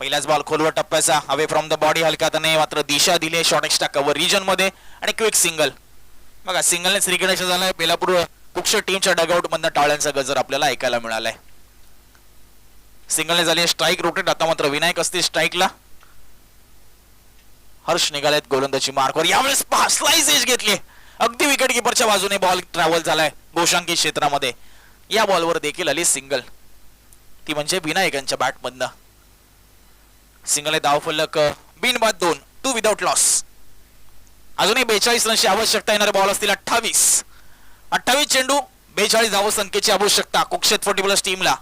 पहिलाच बॉल खोलवर टप्प्याचा अवे फ्रॉम द बॉडी. हलकाताने मात्र दिशा दिली शॉर्ट एक्स्ट्रा कव्हर रिजन मध्ये आणि क्विक सिंगल. बघा सिंगलने श्रीगणेश झालाय. बेलापूर कुक्षेट टीमच्या डगआउट मधनं टाळ्यांचा गजर आपल्याला ऐकायला मिळालाय. सिंगलने झाली स्ट्राईक रोटेट. आता मात्र विनायक असतील स्ट्राईकला. हर्ष निघालेत गोलंदाजी मार्कवर. यावेळेस स्लाइस एज घेतली. अगदी विकेट किपरच्या बाजूने बॉल ट्रॅव्हल झालाय गोशांकी क्षेत्रामध्ये. या बॉलवर देखील आली सिंगल, ती म्हणजे विनायकांच्या बॅट मधनं. सिंगल धाव फलक बिनबाद 2. 2 विदाउट लॉस. अजूनही 42 रनची आवश्यकता. येणारे बॉल असतील 28 चेंडू 42 धाव संख्येची आवश्यकता कुक्षेत 40+ टीमला.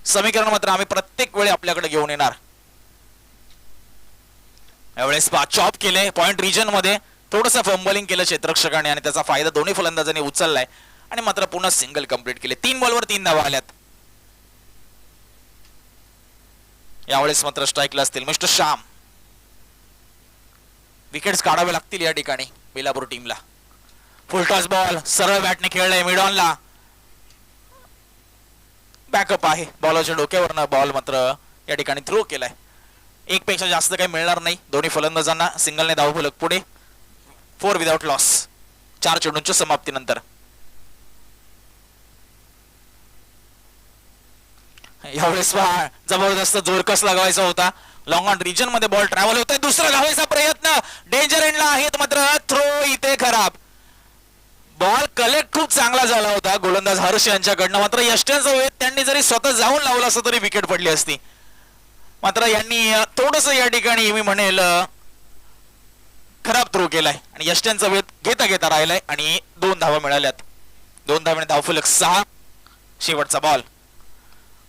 समीकरण मात्र आम्ही प्रत्येक वेळी आपल्याकडे घेऊन येणार. यावेळेस चॉप केले पॉइंट रिजन मध्ये. थोडंसं फंबलिंग केलं क्षेत्ररक्षकाने आणि त्याचा फायदा दोन्ही फलंदाजांनी उचललाय आणि मात्र पुन्हा सिंगल कंप्लीट केले. 3 बॉलवर 3 धावा आल्यात. यावेळेस मात्र स्ट्राईकला असतील मिस्टर श्याम. विकेट्स काढावे लागतील या ठिकाणी बेलापूर टीमला. फुल टॉस बॉल सरळ बॅटने खेळलाय मिड ऑनला. बॅकअप आहे. बॉलरच्या डोक्यावरनं बॉल मात्र या ठिकाणी थ्रो केलाय. एक पेक्षा जास्त काही मिळणार नाही दोन्ही फलंदाजांना. सिंगलने धाव फलक पुढे. 4 विदाउट लॉस 4 चेंडूंच्या समाप्तीनंतर. यावेळेस जबरदस्त जोरकस लगावायचा होता. लॉंग ऑन रिजन मध्ये बॉल ट्रॅव्हल होतोय. दुसरा धावायचा प्रयत्न डेंजर एंडला आहेत मात्र थ्रो इथे खराब. बॉल कलेक्ट खूप चांगला झाला होता गोलंदाज हर्ष यांच्याकडनं. मात्र यष्ट्यांचा वेध त्यांनी जरी स्वतः जाऊन लावला असं तरी विकेट पडली असती. मात्र यांनी थोडस या ठिकाणी मी म्हणेल खराब थ्रो केलाय आणि यष्ट्यांचा वेध घेता घेता राहिलाय आणि 2 धावा मिळाल्यात. 2 धावाने धावफलक 6. शेवटचा बॉल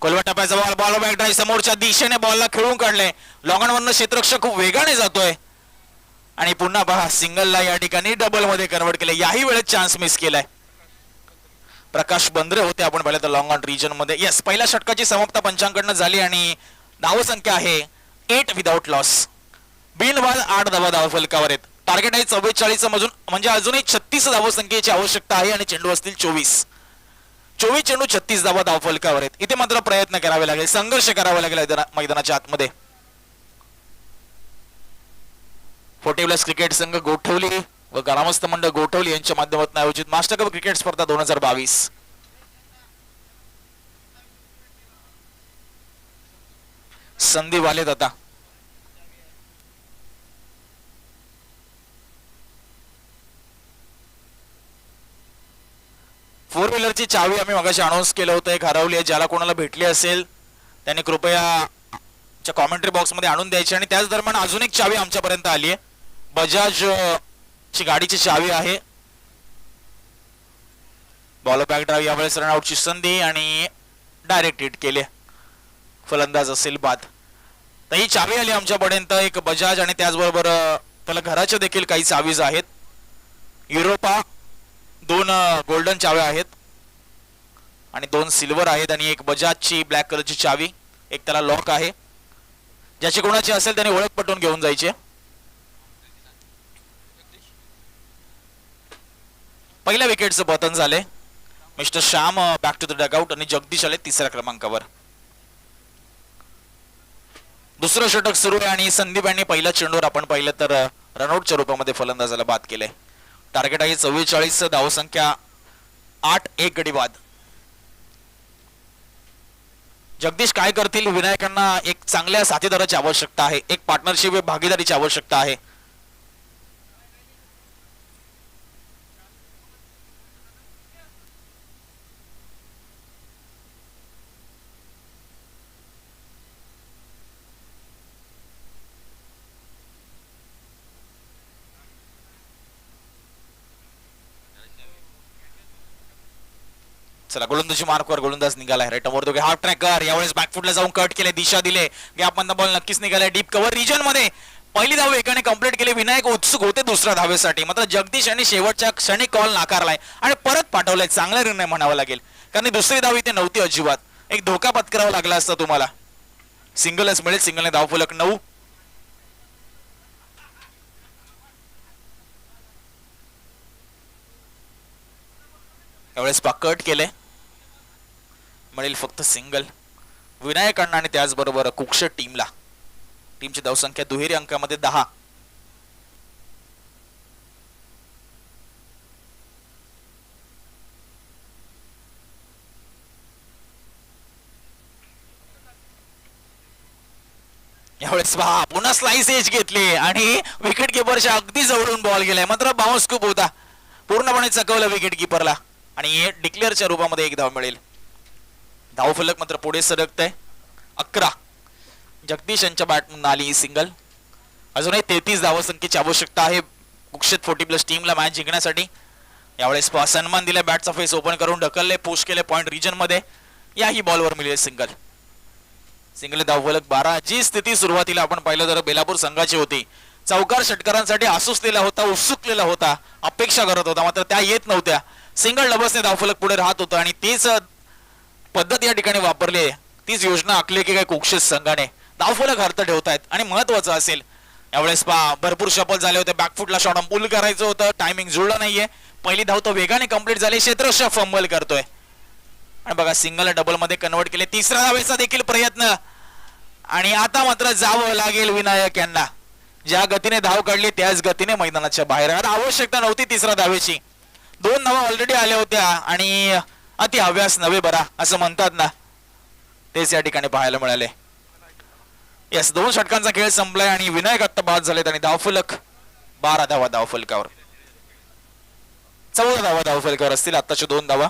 कोलवा टप्प्याचा बॉल. बॉल बॅक ड्राईव्ह समोरच्या दिशेने बॉलला खेळून काढले. लॉंग ऑन वरनं क्षेत्ररक्षक खूप वेगाने जातोय आणि पुन्हा पहा सिंगलला या ठिकाणी डबल मध्ये कन्वर्ट केले. याही वेळेत चान्स मिस केलाय. प्रकाश बंद्रे होते आपण पाहिलं तर लॉंग ऑन रिजन मध्ये. येस पहिल्या षटकाची समाप्त पंचांकडनं झाली आणि धावसंख्या आहे 8 विदाउट लॉस. बिनबाद 8 धावा धावफलकावर आहेत. टार्गेट आहे 44 मधून म्हणजे अजूनही 36 धावसंख्येची आवश्यकता आहे आणि चेंडू असतील 24 चेंडू 36 धावा धावफलकावर आहेत. इथे मात्र प्रयत्न करावे लागेल, संघर्ष करावा लागेल मैदानाच्या आतमध्ये. 40+ क्रिकेट संघ गोठवली व ग्रामस्थ मंडळ गोठवली यांच्या माध्यमातून आयोजित मास्टर कप क्रिकेट स्पर्धा 2022. संधी वालेत आता. फोर व्हीलरची चावी आम्ही मगाशी अनाउन्स केलं होतं, एक हरवली आहे. ज्याला कोणाला भेटली असेल त्याने कृपया कॉमेंट्री बॉक्स मध्ये आणून द्यायची. आणि त्याच दरम्यान अजून एक चावी आमच्यापर्यंत आली आहे. बजाज ची गाडीची चावी आहे. बॉल बॅक ड्राईव्ह यावेळेस रनआउटची संधी आणि डायरेक्ट हिट केले. फलंदाज असेल बाद. तर ही चावी आली आमच्यापर्यंत एक बजाज आणि त्याचबरोबर त्याला घराच्या देखील काही चावीज आहेत. युरोपा 2 गोल्डन चाव्या आहेत. आणि 2 सिल्वर आहेत आणि एक बजाजची ब्लॅक कलरची चावी, एक त्याला लॉक आहे. ज्याची कोणाची असेल त्याने ओळख पटवून घेऊन जायची. पहिल्या विकेटचं पतन झाले. Mister Shyam back to the dugout आणि जगदीश आले तिसऱ्या क्रमांकावर. दुसरं षटक सुरू आहे आणि संदीप यांनी पहिल्या चेंडूवर आपण पाहिलं तर रनआउटच्या रूपामध्ये फलंदाजाला बाद केले. टार्गेट आहे 44, धावसंख्या 8, एक गडी बाद. जगदीश काय करतील? विनायकांना एक चांगल्या साथीदाराची आवश्यकता आहे, एक पार्टनरशिप भागीदारीची आवश्यकता आहे. चला गोलंदाजी मार्कवर गोलंदाज निघालाय. राईट अमोर हाफ ट्रॅकर यावेळेस बॅकफुटला जाऊन कट केले, दिशा दिले, गॅप मधला बॉल नक्कीच निघालाय. डीप कव्हर रिजन मध्ये पहिली धाव एकाने कंप्लीट केली. विनायक उत्सुक होते दुसऱ्या धावेसाठी, मात्र जगदीश यांनी शेवटच्या क्षणी कॉल नाकारलाय आणि परत पाठवलाय. चांगला निर्णय म्हणावा लागेल, कारण दुसरी धाव इथे नव्हती अजिबात. एक धोका पत्करावा लागला असता तुम्हाला. सिंगलच मिळेल, सिंगलने धाव फलक 9. यावेळेस कट केले, मिळेल फक्त सिंगल विनायकांना आणि त्याचबरोबर कुक्ष टीमला. टीमची धावसंख्या दुहेरी अंकामध्ये 10. यावेळेस पहा पुन्हा स्लाइस एज घेतली आणि विकेट किपरच्या अगदी जवळून बॉल गेलाय, मात्र बाउन्स खूप होता, पूर्णपणे चकवलं विकेट किपरला आणि डिक्लेअरच्या रूपामध्ये एक धाव मिळेल. धाव फलक मात्र पुढे सरकतंय 11. जगदीश यांच्या बॅटमधून आली सिंगल. अजूनही 33 धावसंख्येची आवश्यकता आहे कुक्षित 40+ टीमला मॅच जिंकण्यासाठी. यावेळेस सन्मान दिला, बॅटचा फेस ओपन करून ढकलले, पुश केले पॉइंट रिजन मध्ये. याही बॉलवर मिळेल सिंगल. सिंगल धाव फलक 12. जी स्थिती सुरुवातीला आपण पाहिलं तर बेलापूर संघाची होती, चौकार षटकारांसाठी आसुसलेला होता, उत्सुकलेला होता, अपेक्षा करत होता, मात्र त्या येत नव्हत्या. सिंगल डबल्सने धावफलक पुढे राहत होता आणि तीच पद्धत या ठिकाणी वापरली, तीच योजना आखली की काय कुक्षित संघाने. धावफलक अर्थ ठेवतायत आणि महत्वाचं असेल यावेळेस पहा भरपूर शपल झाले होते. बॅकफुटला शॉट पूल करायचं होतं, टायमिंग जुळलं नाहीये. पहिली धाव तो वेगाने कंप्लीट झाली, क्षेत्ररक्षक फंबल करतोय आणि बघा सिंगल डबल मध्ये कन्वर्ट केले. तिसऱ्या धावेचा देखील प्रयत्न आणि आता मात्र जावं लागेल विनायक यांना. ज्या गतीने धाव काढली त्याच गतीने मैदानाच्या बाहेर. आता आवश्यकता नव्हती तिसऱ्या धावेची, 2 धावा ऑलरेडी आल्या होत्या आणि अति हव्यास नव्हे बरा असं म्हणतात ना, तेच या ठिकाणी पाहायला मिळाले. यस, 2 षटकांचा खेळ संपलाय आणि विनायक आता बाद झालेत आणि धावफलक 12 धावा धावफलकावर. 14 धावा धावफलकावर असतील आताच्या 2 धावा.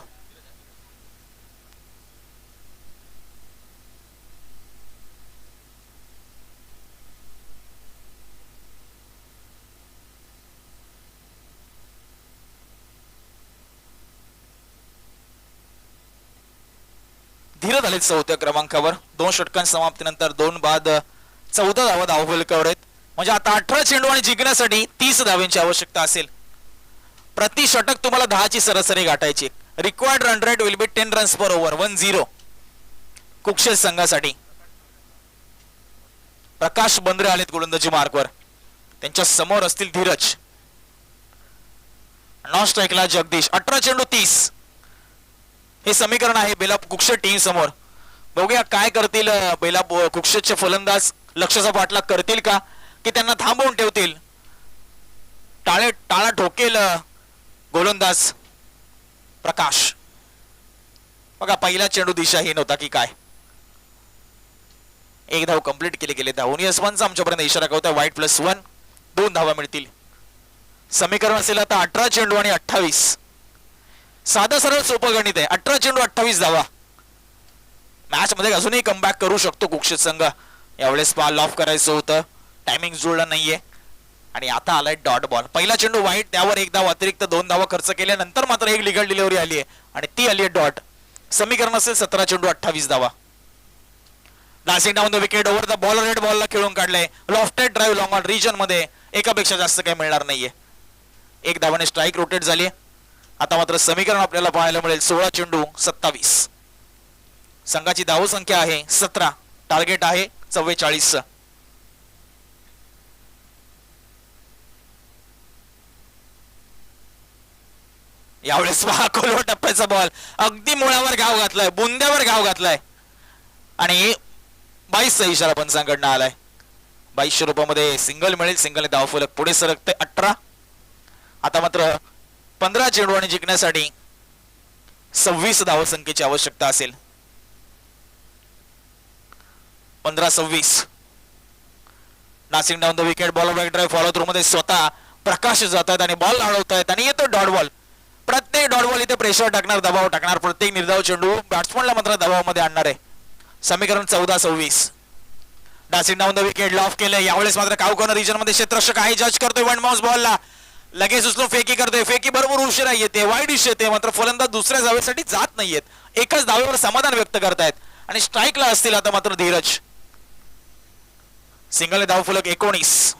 धीरत आले 4थ्या क्रमांकावर. 2 षटकांच्या समाप्तीनंतर 2 बाद 14 धावा धावफलकावर आहेत. म्हणजे आता 18 चेंडू आणि जिंकण्यासाठी 30 धावांची आवश्यकता असेल. प्रति षटक तुम्हाला 10 ची सरासरी गाठायची. Required run rate will be 10 runs per over. 1-0 कुक्षित संघासाठी. प्रकाश बंद्रे आलेत गोलंदाजी मार्कवर, त्यांच्या समोर असतील धीरज. नॉन स्ट्राईकला जगदीश. 18 चेंडू 30 हे समीकरण आहे बेलापूर कुक्षित टीम समोर. बघूया काय करतील बेलापूर कुक्षितचे फलंदाज. लक्षाचा पाठलाग करतील का की त्यांना थांबवून ठेवतील? टाळा ठोकेल गोलंदाज प्रकाश. बघा पहिला चेंडू दिशाहीन होता की काय. एक धाव कंप्लीट केली गेले. धावून यशवंतचा आमच्यापर्यंत इशारा कळतोय. वाईट +1 2 धावा मिळतील. समीकरण असेल आता 18 चेंडू आणि 28. साधं सरळ सोपं गणित आहे. 18 चेंडू 28 धावा. मॅच मध्ये अजूनही कमबॅक करू शकतो कुक्षित संघ. यावेळेस बॉल ऑफ करायचं होतं, टायमिंग जुळलं नाहीये आणि आता आलाय डॉट बॉल. पहिला चेंडू वाईट, त्यावर 1 धाव अतिरिक्त 2 धावा खर्च केल्यानंतर मात्र एक लिगल डिलिव्हरी आली आहे आणि ती आली आहे डॉट. समीकरण असेल 17 चेंडू 28 धावा. Dancing down the wicket over the ball. Red बॉलला खेळून काढले. Lofted drive long on region मध्ये एकापेक्षा जास्त काही मिळणार नाहीये. 1 धावाने स्ट्राईक रोटेट झाली. आता मात्र समीकरण आपल्याला पाहायला मिळेल 16 चेंडू 27. संघाची धावसंख्या आहे 17, टार्गेट आहे 44. यावेळेस खोलवर टप्प्याचा बॉल अगदी मुळावर घाव घातलाय, बुंद्यावर घाव घातलाय आणि 22चा इशारा पंचांकडनं आलाय. 2200 रुपयामध्ये सिंगल मिळेल. सिंगल धावफलक पुढे सरकते 18. आता मात्र 15 चेंडू आणि जिंकण्यासाठी 26 धावसंख्येची आवश्यकता असेल. 15-26. Dancing down the wicket. Ball back drive follow through मध्ये स्वतः प्रकाश जात आहेत आणि बॉल अडवतायत आणि येतो डॉट बॉल. प्रत्येक डॉट बॉल इथे प्रेशर टाकणार, दबाव टाकणार. प्रत्येक निर्धाव चेंडू बॅट्समनला मात्र दबावामध्ये आणणार आहे. समीकरण 14-26. Dancing down the wicket. Loaf केलंय. यावेळेस मात्र काव कॉर्नर रिजन मध्ये क्षेत्ररक्षक आहे, जज करतोय वन बाउन्स बॉलला. लगेच उचलून फेकी करतोय. फेकी बरोबर उशिरा येते, वाईड डिश येते. मात्र फलंदाज दुसऱ्या धावेसाठी जात नाहीयेत. एकच धावेवर समाधान व्यक्त करतायत आणि स्ट्राईकला असतील आता मात्र धीरज. सिंगल धावफलक 19.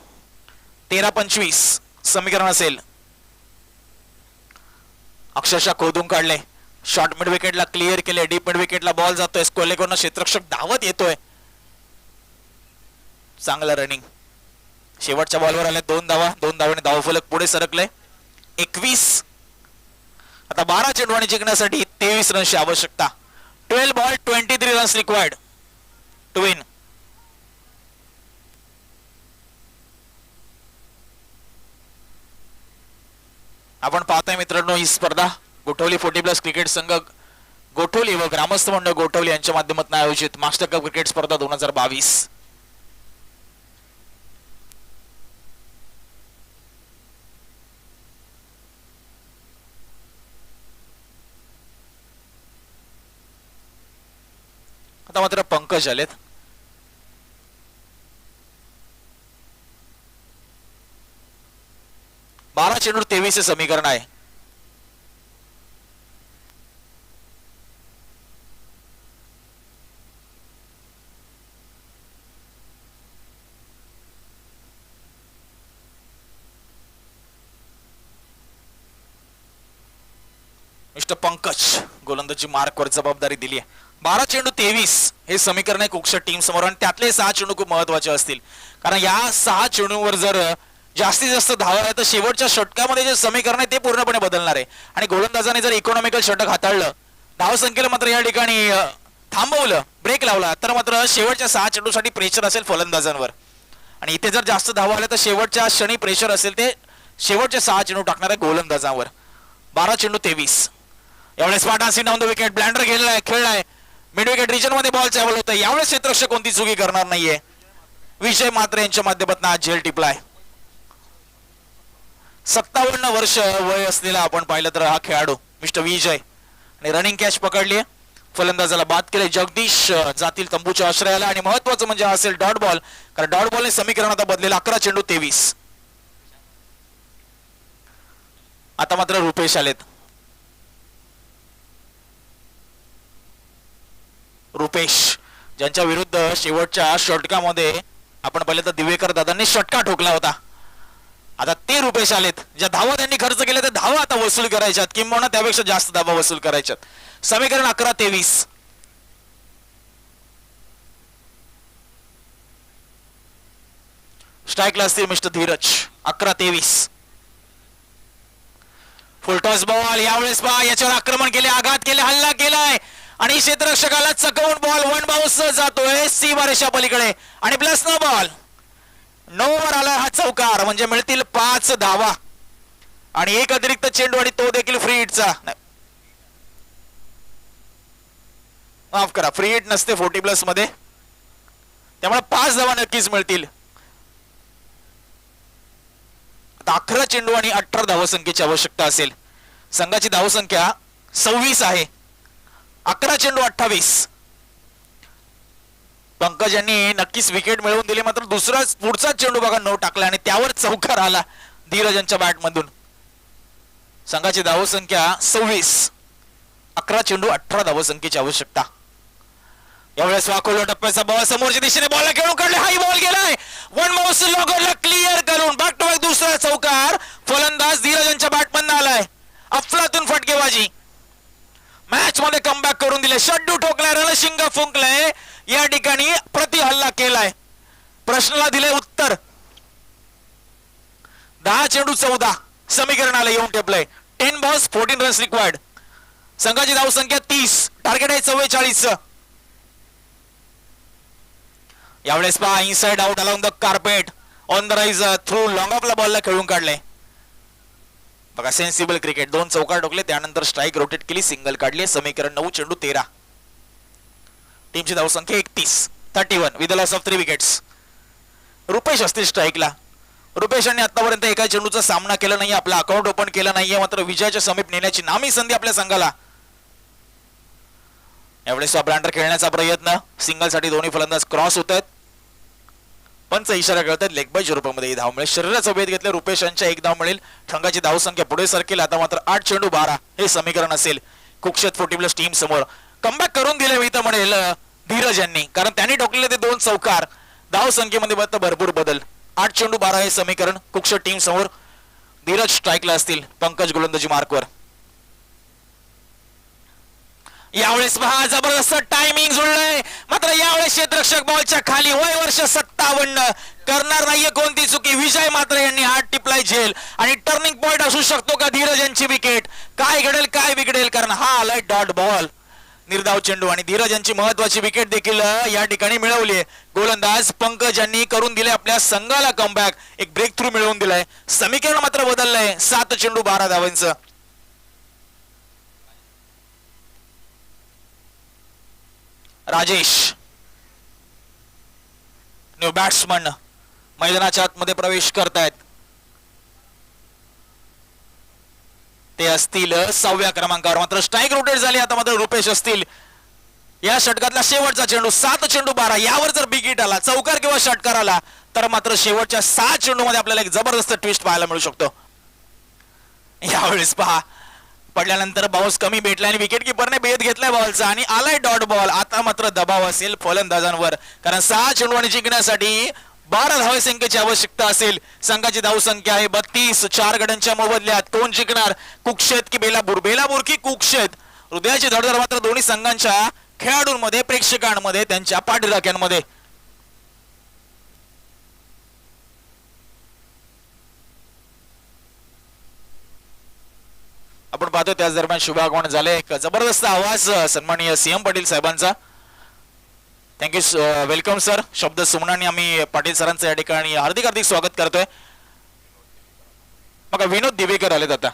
13-25 समीकरण असेल. अक्षरशः खोदून काढले. शॉर्ट मिड विकेटला क्लिअर केले. डीप मिड विकेटला बॉल जातोय. कोल्हेकडून क्षेत्ररक्षक धावत येतोय. चांगलं रनिंग. शेवटच्या बॉलवर आले 2 धावा. 2 धावाने धावफलक पुढे सरकले 21. आता 12 चेंडू आणि जिंकण्यासाठी 23 रन्सची आवश्यकता. 12 ball 23 runs required to win. आपण पाहताय मित्रांनो, ही स्पर्धा गोठवली 40+ क्रिकेट संघ गोठवली व ग्रामस्थ मंडळ गोठवली यांच्या माध्यमातून आयोजित मास्टर कप क्रिकेट स्पर्धा 2022. आता मात्र पंकज आलेत. बारा चेंडू 23 हे समीकरण आहे. मिस्टर पंकज गोलंदाजी मार्कवर जबाबदारी दिली आहे. 12 चेंडू 23 हे समीकरण आहे कुकशट टीम समोर आणि त्यातले 6 चेंडू खूप महत्वाचे असतील, कारण या 6 चेंडूवर जर जास्तीत जास्त धावा आहे तर शेवटच्या षटकामध्ये जे समीकरण आहे ते पूर्णपणे बदलणार आहे. आणि गोलंदाजाने जर इकॉनॉमिकल षटक हाताळलं, धावसंख्येला मात्र या ठिकाणी थांबवलं, ब्रेक लावला, तर मात्र शेवटच्या 6 चेंडूसाठी प्रेशर असेल फलंदाजांवर. आणि इथे जर जास्त धावा आल्या तर शेवटच्या क्षणी प्रेशर असेल ते शेवटचे 6 चेंडू टाकणाऱ्या गोलंदाजांवर. 12 चेंडू 23. यावेळेस dancing down the wicket. Blender खेळलाय मिड विकेट रिजन मध्ये बॉल चावल होतं. यावेळेस क्षेत्ररक्षक कोणती चुकी करणार नाहीये. विजय मात्र यांच्या माध्यमातून आज झेल टिपलाय. 57 वर्ष वय असलेला आपण पाहिलं तर हा खेळाडू मिस्टर विजय. आणि रनिंग कॅच पकडली, फलंदाजाला बाद केले. जगदीश जातील तंबूच्या आश्रयाला. आणि महत्वाचं म्हणजे असेल डॉट बॉल, कारण डॉट बॉलने समीकरण आता बदलेलं. 11 चेंडू 23. आता मात्र रुपेश आलेत. रुपेश ज्यांच्या विरुद्ध शेवटच्या षटकामध्ये आपण पाहिलं तर दिवेकर दादांनी षटका ठोकला होता. आता ते रुपेश आलेत. ज्या धावा त्यांनी खर्च केल्या त्या धावा आता वसूल करायच्यात, किंबहुना त्यापेक्षा जास्त धावा वसूल करायच्यात. समीकरण 11-23. स्ट्राईकला असतील मिस्टर धीरज. 11-23. Full toss ball. यावेळेस पहा याच्यावर आक्रमण केले, आघात केले, हल्ला केलाय आणि क्षेत्ररक्षकाला चकवून बॉल वन बाउन्स जातोय सीमा रेषा पलीकडे आणि प्लस नो बॉल. 9 वर आला हा चौकार, म्हणजे मिळतील 5 धावा आणि एक अतिरिक्त चेंडू आणि तो देखील फ्री हिटचा. माफ करा, फ्री हिट नसते 40+ मध्ये, त्यामुळे 5 धावा नक्कीच मिळतील. आता 11 चेंडू आणि 18 धावसंख्येची आवश्यकता असेल. संघाची धावसंख्या 26 आहे. 11 चेंडू 28. पंकज यांनी नक्कीच विकेट मिळवून दिली, मात्र पुढचा चेंडू बघा 9 टाकला आणि त्यावर चौकार आला धीरज यांच्या बॅटमधून. संघाची धावसंख्या 26. 11 चेंडू 18 धावसंख्येची आवश्यकता. यावेळेस वाकोलो टप्प्याचा बॉल समोरच्या दिशेने बॉल खेळून काढले. हाई बॉल गेलाय वन बाउन्स लॉगरला क्लिअर करून बॅक टू बॅक दुसरा चौकार. फलंदाज धीरज यांच्या बॅटमधून आलाय. अफलातून फटकेबाजी. मॅच मॅच मध्ये कमबॅक करून दिले. षड्डू ठोकलाय, रणशिंग फुंकलाय, या ठिकाणी प्रति हल्ला केलाय. प्रश्नाला दिले उत्तर. 10 चेंडू 14 समीकरणाला येऊन टेपलंय. 10 बॉल्स 14 रन्स रिक्वायर्ड. संघाची धावसंख्या 30, टार्गेट आहे 44. यावेळेस पहा inside out along the carpet on the rise through long ऑफला बॉलला खेळून काढले. बघा सेन्सिबल क्रिकेट. 2 चौकार ठोकले, त्यानंतर स्ट्राईक रोटेट केली, सिंगल काढली. समीकरण 9 चेंडू 13. टीमची धावसंख्या 31 with the loss of 3 wickets. Rupesh असतील स्ट्राईकला. रुपेश यांनी आतापर्यंत एका चेंडूचा सामना केला नाही, आपला अकाउंट ओपन केला नाहीये, मात्र विजयाच्या समीप नेण्याची नामी संधी आपल्या संघाला. यावेळेस ब्लांडर खेळण्याचा प्रयत्न. सिंगल साठी दोन्ही फलंदाज क्रॉस होत आहेत. पंच इशारा करतात लेग बाय स्वरूपामध्ये धाव मिळेल. शरीराचं भेद घेतले रुपेश यांच्या 1 धाव मिळेल. संघाची धावसंख्या पुढे सरकेल. आता मात्र 8 चेंडू 12 हे समीकरण असेल. कुक्षत 40+ टीम समोर. कमबॅक करून दिले मी तर म्हणेल धीरज यांनी, कारण त्यांनी ठोकलेले ते 2 चौकार. धावसंख्येमध्ये मात्र भरपूर बदल. 8 चेंडू 12 हे समीकरण. कुक्षत टीम समोर. धीरज स्ट्राईकला असतील, पंकज गोलंदाजी मार्कवर. यावेळेस पहा जबरदस्त टायमिंग जुळलंय, मात्र यावेळेस क्षेत्ररक्षक बॉलच्या खाली. वय वर्ष 57, करणार नाहीये कोणती चुकी. विजय मात्र यांनी हात टिपलाय झेल, आणि टर्निंग पॉइंट असू शकतो का धीरज यांची विकेट. काय घडेल काय बिघडेल, कारण हा आलाय डॉट बॉल. निर्धाव चेंडू आणि धीरज यांची महत्वाची विकेट देखील या ठिकाणी मिळवली. गोलंदाज पंकज यांनी करून दिले आपल्या संघाला कमबॅक. एक ब्रेक थ्रू मिळवून दिलाय. समीकरण मात्र बदललंय. 7 चेंडू 12 धावांचं. राजेश न्यू बॅट्समन मैदानाच्या आतमध्ये प्रवेश करतायत. ते असतील 6व्या क्रमांकावर. मात्र स्ट्राईक रोटेट झाली. आता मात्र रुपेश असतील. या षटकातला शेवटचा चेंडू. 7 चेंडू 12. यावर जर बिग हिट आला, चौकार किंवा षटकार आला, तर मात्र शेवटच्या 6 चेंडू मध्ये आपल्याला एक जबरदस्त ट्विस्ट पाहायला मिळू शकतो. यावेळेस पहा पडल्यानंतर बाउन्स कमी भेटला आणि विकेट किपरने भेद घेतलाय बॉलचा आणि आलाय डॉट बॉल. आता मात्र दबाव असेल फलंदाजांवर, कारण 6 चेंडू आणि जिंकण्यासाठी 12 धावसंख्येची आवश्यकता असेल. संघाची धावसंख्या आहे 32. 4 गड्यांच्या मोबदल्यात कोण जिंकणार, कुक्षेत की बेलापूर. बेलापूर की कुक्षेत. हृदयाची धडधड मात्र दोन्ही संघांच्या खेळाडूंमध्ये, प्रेक्षकांमध्ये, त्यांच्या पाठीराख्यांमध्ये. आपण पाहतो त्याच दरम्यान शुभागमन झाले. एक जबरदस्त आवाज सन्माननीय सीएम पाटील साहेबांचा. Thank you, welcome sir. शब्द सुमनांनी आम्ही पाटील सरांचं या ठिकाणी हार्दिक हार्दिक स्वागत करतोय. बघा विनोद दिवेकर आलेत आता.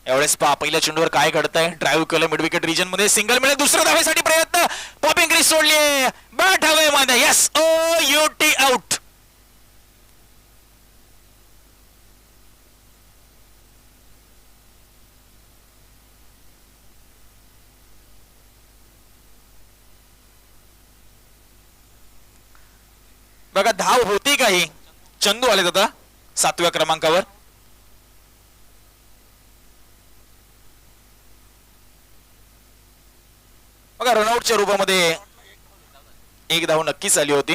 यावेळेस पहा पहिल्या चेंडूवर काय घडतंय. ड्राईव्ह केलं मिड विकेट रिजन मध्ये, सिंगल मिळेल. दुसऱ्या धावेसाठी प्रयत्न, पॉपिंग क्रीज सोडली, बॅट हवेमध्ये. यस, ओ युटी आउट. बघा धाव होती काही. चंदू आलेत आता 7व्या क्रमांकावर. बघा रनआउटच्या रूपामध्ये 1 धाव नक्कीच आली होती.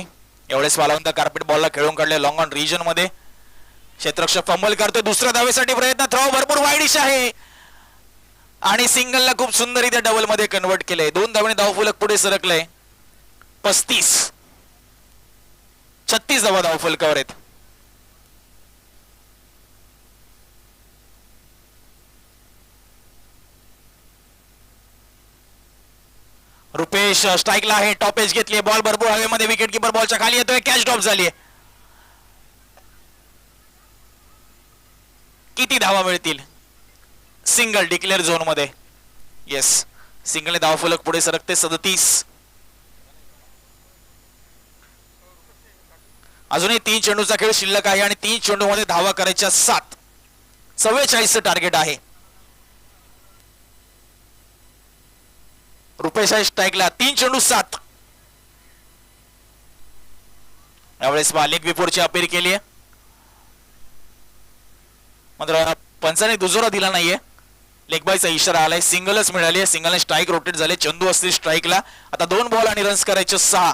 एवढेच वालावंत कार्पेट बॉलला खेळून काढले लॉंग ऑन रिजन मध्ये. क्षेत्ररक्षक फंबल करतोय. दुसऱ्या धावेसाठी प्रयत्न, थ्रो भरपूर वाईडिश आहे आणि सिंगलला खूप सुंदर इथे डबल मध्ये कन्वर्ट केलंय. 2 धावेने धावफलक पुढे सरकलंय. 36 धावा धावफलकावर आहेत. रुपेश स्ट्राईकला आहे. टॉप एज घेतली. बॉल भरपूर हवेमध्ये. विकेट किपर बॉलच्या खाली येतोय. कॅच ड्रॉप झाली. किती धावा मिळतील. सिंगल डिक्लेअर झोन मध्ये. येस, सिंगलने धावफलक पुढे सरकते. 37. अजूनही 3 चेंडूचा खेळ शिल्लक आहे आणि 3 चेंडू मध्ये धावा करायच्या 7. 44 टार्गेट आहे. रुपेश स्ट्राईकला. 3 चेंडू 7. यावेळेस लेग बिफोरची अपील केली आहे, मात्र पंचाने दुजोरा दिला नाहीये. लेग बायचा इशारा आलाय. सिंगलच मिळाली आहे. सिंगलने स्ट्राईक रोटेट झाले. चंदू असतील स्ट्राईकला. आता 2 बॉल आणि रन्स करायचे 6.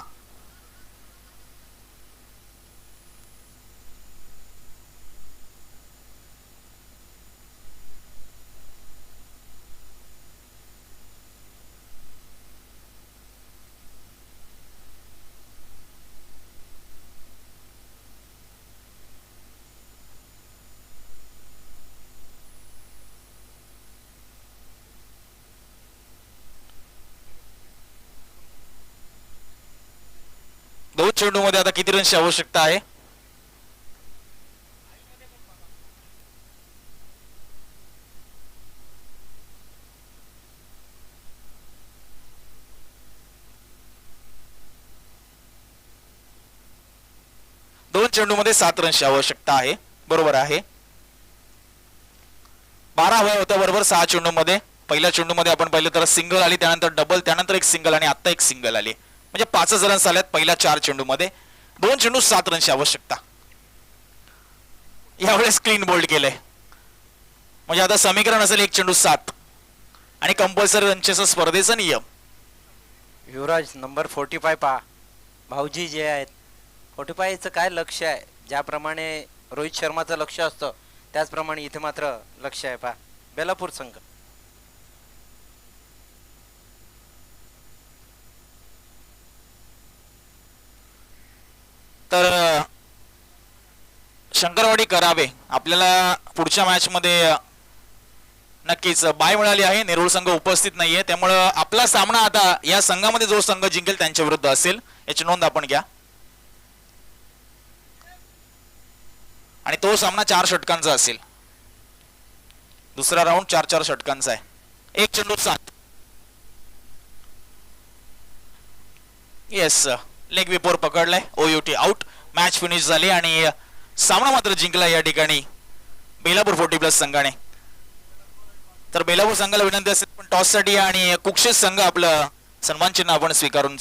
चेंडूमध्ये आता किती रनची आवश्यकता आहे? दोन चेंडूमध्ये 7 रनची आवश्यकता आहे. बरोबर आहे. 12 हव्या होत्या बरोबर 6 चेंडूमध्ये. पहिल्या चेंडूमध्ये आपण पाहिलं तर सिंगल आली, त्यानंतर डबल, त्यानंतर एक सिंगल आणि आता एक सिंगल आली. म्हणजे 5 रन्स आल्यात पहिल्या 4 चेंडूमध्ये. 2 चेंडू 7 रनची आवश्यकता. यावेळेस क्लीन बोल्ड केलंय. म्हणजे आता समीकरण असेल 1 चेंडू 7 आणि कंपल्सरी रनचेचा स्पर्धेचा नियम. युवराज नंबर 45 पहा. भाऊजी जे आहेत 45चं काय लक्ष आहे? ज्याप्रमाणे रोहित शर्माचं लक्ष असतं त्याचप्रमाणे इथे मात्र लक्ष आहे पहा बेलापूर संघ. तर शंकरवाडी करावे आपल्याला पुढच्या मॅच मध्ये नक्कीच बाय मिळाली आहे. नेरूळ संघ उपस्थित नाहीये, त्यामुळं आपला सामना आता या संघामध्ये जो संघ जिंकेल त्यांच्या विरुद्ध असेल, याची नोंद आपण घ्या. आणि तो सामना 4 षटकांचा असेल. दुसरा राऊंड 4-4 षटकांचा आहे. 1 चेंडू 7. येस, लेग विपोर पकडलाय. OUT out. मॅच फिनिश झाली आणि सामना मात्र जिंकला या ठिकाणी बेलापूर 40+ संघाने. तर बेलापूर संघाला विनंती असेल पण टॉस साठी आणि कुक्षेस संघ आपलं सन्मान चिन्ह आपण स्वीकारून